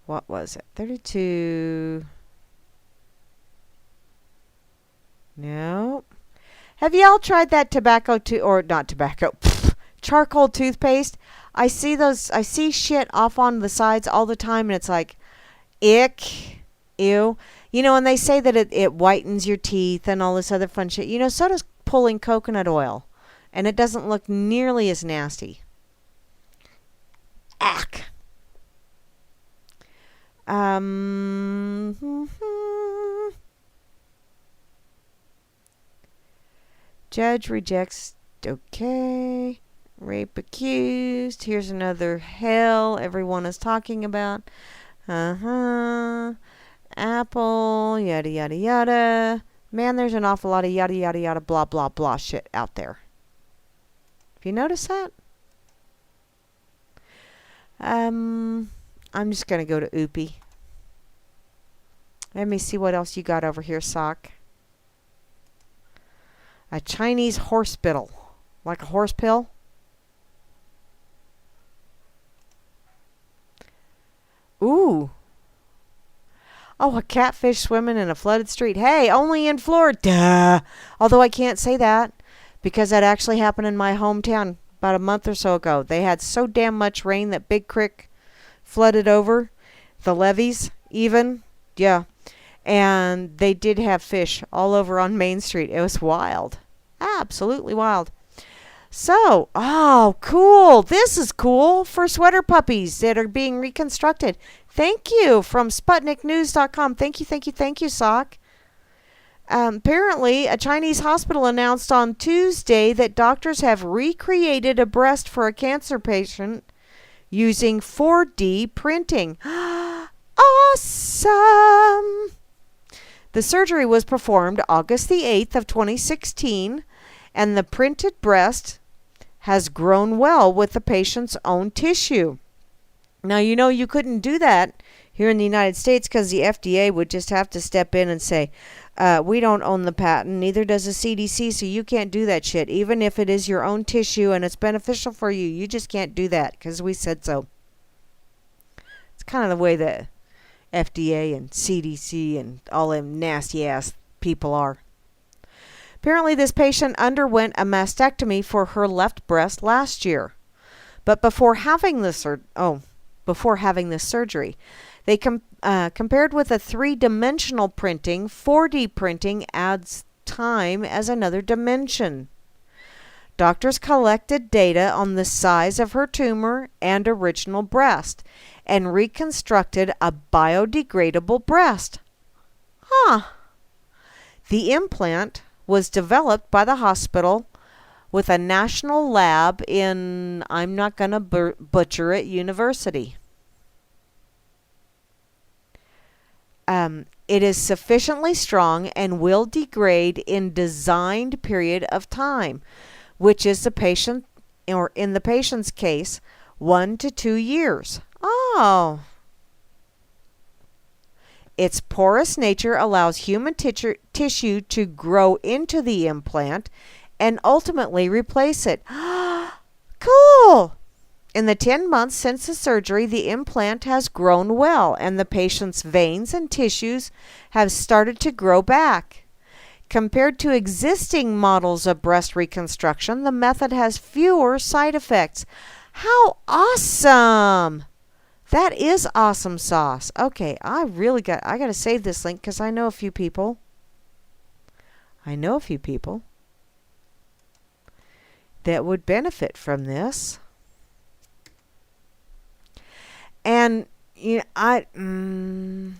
What was it? 32. No. Have y'all tried that charcoal toothpaste? I see shit off on the sides all the time, and it's like, ick, ew. You know, and they say that it whitens your teeth and all this other fun shit. You know, so does pulling coconut oil, and it doesn't look nearly as nasty. Ack. Judge rejects. Okay. Rape accused. Here's another hell everyone is talking about. Apple. Yada, yada, yada. Man, there's an awful lot of yada, yada, yada, blah, blah, blah shit out there. Have you noticed that? I'm just going to go to Oopie. Let me see what else you got over here, Sock. A Chinese horse spittle. Like a horse pill? Ooh. Oh, a catfish swimming in a flooded street. Hey, only in Florida. Although I can't say that because that actually happened in my hometown about a month or so ago. They had so damn much rain that Big Creek flooded over. The levees, even. Yeah. And they did have fish all over on Main Street. It was wild. Absolutely wild. So, oh, cool. This is cool for sweater puppies that are being reconstructed. Thank you from SputnikNews.com. Thank you, Sock. Apparently, a Chinese hospital announced on Tuesday that doctors have recreated a breast for a cancer patient using 4D printing. Awesome! The surgery was performed August the 8th of 2016, and the printed breast has grown well with the patient's own tissue. Now, you know, you couldn't do that here in the United States because the FDA would just have to step in and say, we don't own the patent, neither does the CDC, so you can't do that shit. Even if it is your own tissue and it's beneficial for you, you just can't do that because we said so. It's kind of the way that FDA and CDC and all them nasty-ass people are. Apparently, this patient underwent a mastectomy for her left breast last year. But before having this surgery, they compared with a three-dimensional printing. 4D printing adds time as another dimension. Doctors collected data on the size of her tumor and original breast and reconstructed a biodegradable breast. The implant was developed by the hospital with a national lab in, I'm not going to butcher it, university. It is sufficiently strong and will degrade in designed period of time, which is the patient, or in the patient's case, 1 to 2 years. Oh. Its porous nature allows human tissue to grow into the implant and ultimately replace it. Cool! In the 10 months since the surgery, the implant has grown well, and the patient's veins and tissues have started to grow back. Compared to existing models of breast reconstruction, the method has fewer side effects. How awesome! That is awesome sauce. Okay, I got to save this link because I know a few people. That would benefit from this. And I know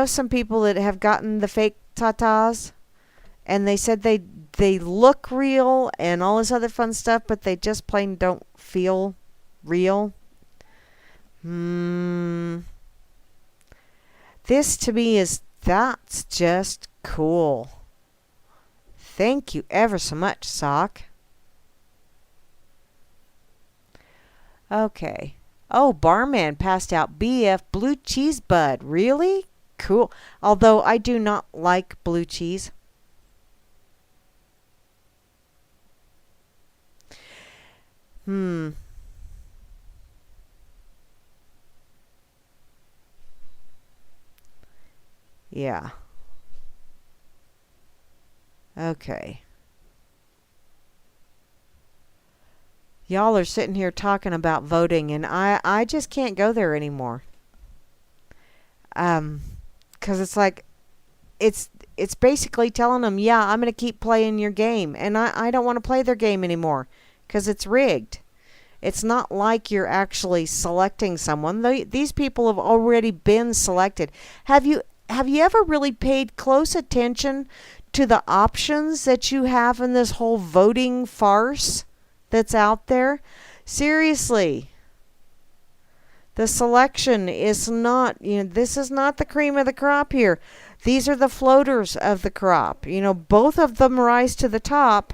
some people that have gotten the fake tatas, and they said they look real and all this other fun stuff, but they just plain don't feel real. This to me that's just cool. Thank you ever so much, Sock. Okay. Oh, barman passed out BF blue cheese bud. Really? Cool. Although I do not like blue cheese. Yeah. Okay. Y'all are sitting here talking about voting, and I just can't go there anymore. 'Cause it's like, it's basically telling them, yeah, I'm going to keep playing your game, and I don't want to play their game anymore, 'cause it's rigged. It's not like you're actually selecting someone. These people have already been selected. Have you ever really paid close attention to the options that you have in this whole voting farce that's out there? Seriously. The selection is not, this is not the cream of the crop here. These are the floaters of the crop. Both of them rise to the top.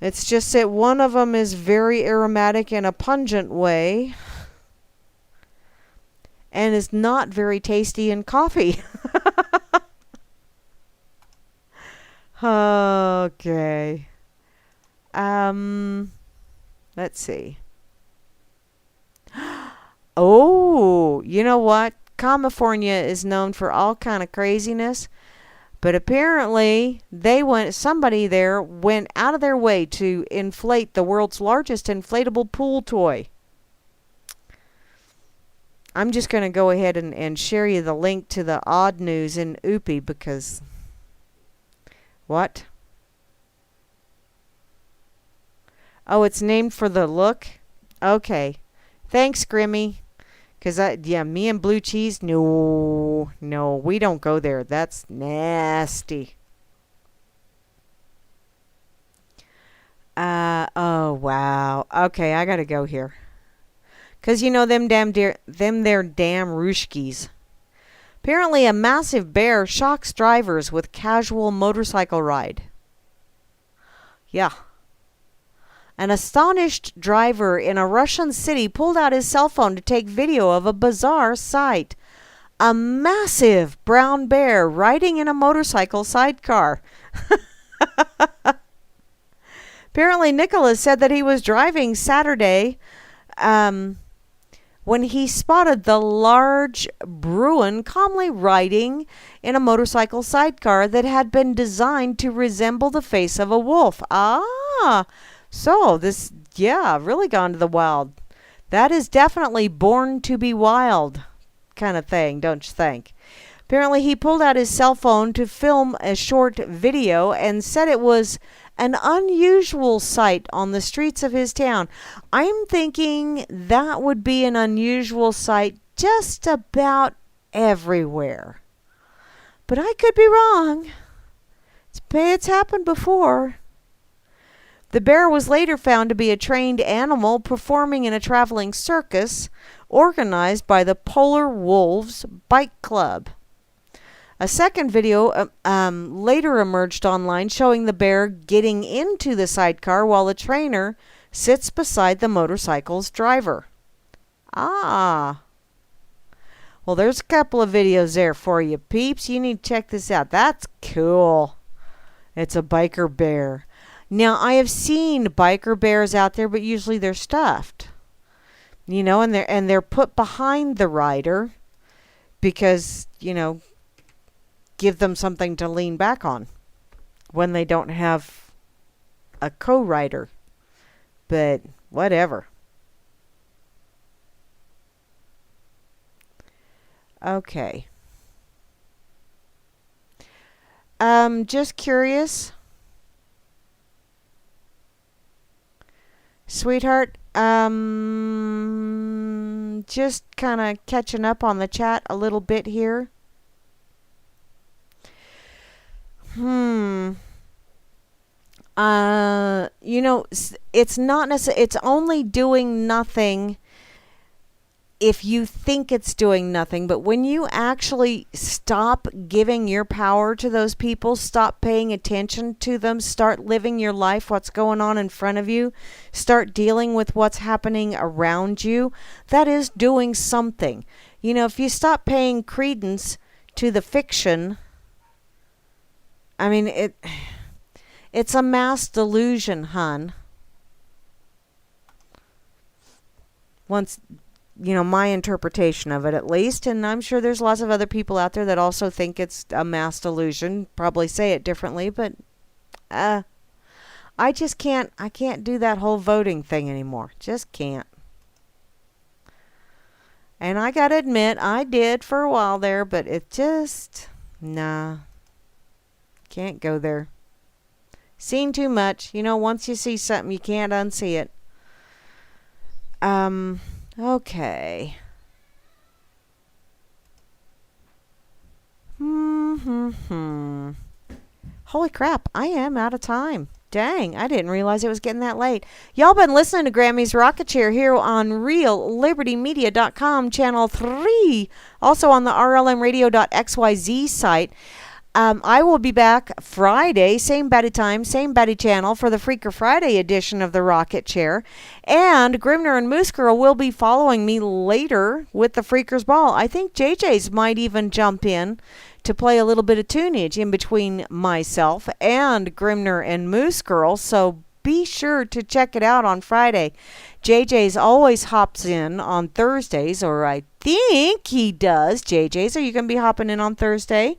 It's just that one of them is very aromatic in a pungent way and is not very tasty in coffee. Okay. Let's see. Oh, you know what? California is known for all kind of craziness, but apparently somebody there went out of their way to inflate the world's largest inflatable pool toy. I'm just going to go ahead and share you the link to the odd news in Oopie because... What? Oh, it's named for the look? Okay. Thanks, Grimmy. Because, me and blue cheese, no, we don't go there. That's nasty. Oh, wow. Okay, I got to go here. Because, them damn rooshkis. Apparently, a massive bear shocks drivers with casual motorcycle ride. Yeah. An astonished driver in a Russian city pulled out his cell phone to take video of a bizarre sight. A massive brown bear riding in a motorcycle sidecar. Apparently, Nicholas said that he was driving Saturday when he spotted the large Bruin calmly riding in a motorcycle sidecar that had been designed to resemble the face of a wolf. So this, really gone to the wild. That is definitely born to be wild kind of thing, don't you think? Apparently, he pulled out his cell phone to film a short video and said it was an unusual sight on the streets of his town. I'm thinking that would be an unusual sight just about everywhere. But I could be wrong. It's happened before. The bear was later found to be a trained animal performing in a traveling circus organized by the Polar Wolves Bike Club. A second video later emerged online showing the bear getting into the sidecar while the trainer sits beside the motorcycle's driver. Well, there's a couple of videos there for you, peeps. You need to check this out. That's cool. It's a biker bear. Now, I have seen biker bears out there, but usually they're stuffed. You know, and they're put behind the rider because, you know, give them something to lean back on when they don't have a co-rider. But whatever. Okay. Just curious. Sweetheart, just kind of catching up on the chat a little bit here. You know, it's not necessarily, it's only doing nothing if you think it's doing nothing, but when you actually stop giving your power to those people, stop paying attention to them, start living your life, what's going on in front of you, start dealing with what's happening around you, that is doing something. You know, if you stop paying credence to the fiction, I mean, it's a mass delusion, hun. Once, you know, my interpretation of it at least, and I'm sure there's lots of other people out there that also think it's a mass delusion, probably say it differently, but I just can't do that whole voting thing anymore. Just can't. And I gotta admit, I did for a while there, but it just, nah, can't go there. Seen too much. You know, once you see something, you can't unsee it. Okay. Holy crap, I am out of time. Dang, I didn't realize it was getting that late. Y'all been listening to Grammy's Rocket Chair here on RealLibertyMedia.com, Channel 3. Also on the RLMRadio.xyz site. I will be back Friday, same batty time, same batty channel for the Freaker Friday edition of the Rocket Chair. And Grimner and Moose Girl will be following me later with the Freaker's Ball. I think JJ's might even jump in to play a little bit of tunage in between myself and Grimner and Moose Girl. So be sure to check it out on Friday. JJ's always hops in on Thursdays, or I think he does. JJ's, are you going to be hopping in on Thursday?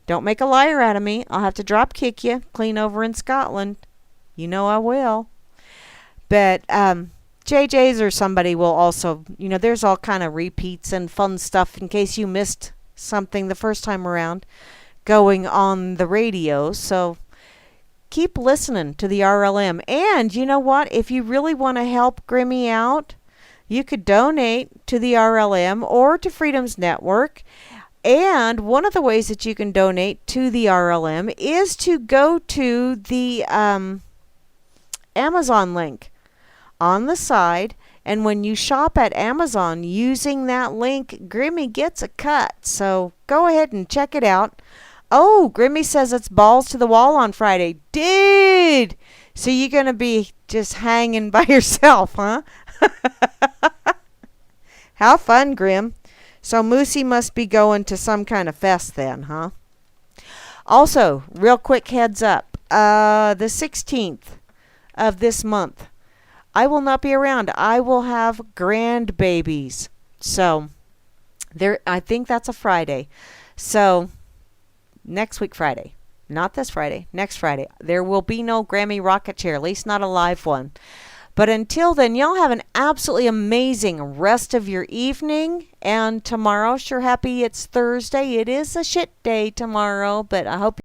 Don't make a liar out of me. I'll have to drop kick you clean over in Scotland. You know I will. But JJ's or somebody will also, you know, there's all kind of repeats and fun stuff in case you missed something the first time around going on the radio. So keep listening to the RLM. And you know what? If you really want to help Grimmy out, you could donate to the RLM or to Freedom's Network. And one of the ways that you can donate to the RLM is to go to the Amazon link on the side. And when you shop at Amazon using that link, Grimmy gets a cut. So go ahead and check it out. Oh, Grimmy says it's balls to the wall on Friday. Dude! So you're going to be just hanging by yourself, huh? How fun, Grim. So Moosey must be going to some kind of fest then, huh? Also, real quick heads up. The 16th of this month, I will not be around. I will have grandbabies. So, I think that's a Friday. So, next week Friday. Not this Friday. Next Friday. There will be no Grammy Rocket Chair. At least not a live one. But until then, y'all have an absolutely amazing rest of your evening. And tomorrow, sure happy it's Thursday. It is a shit day tomorrow, but I hope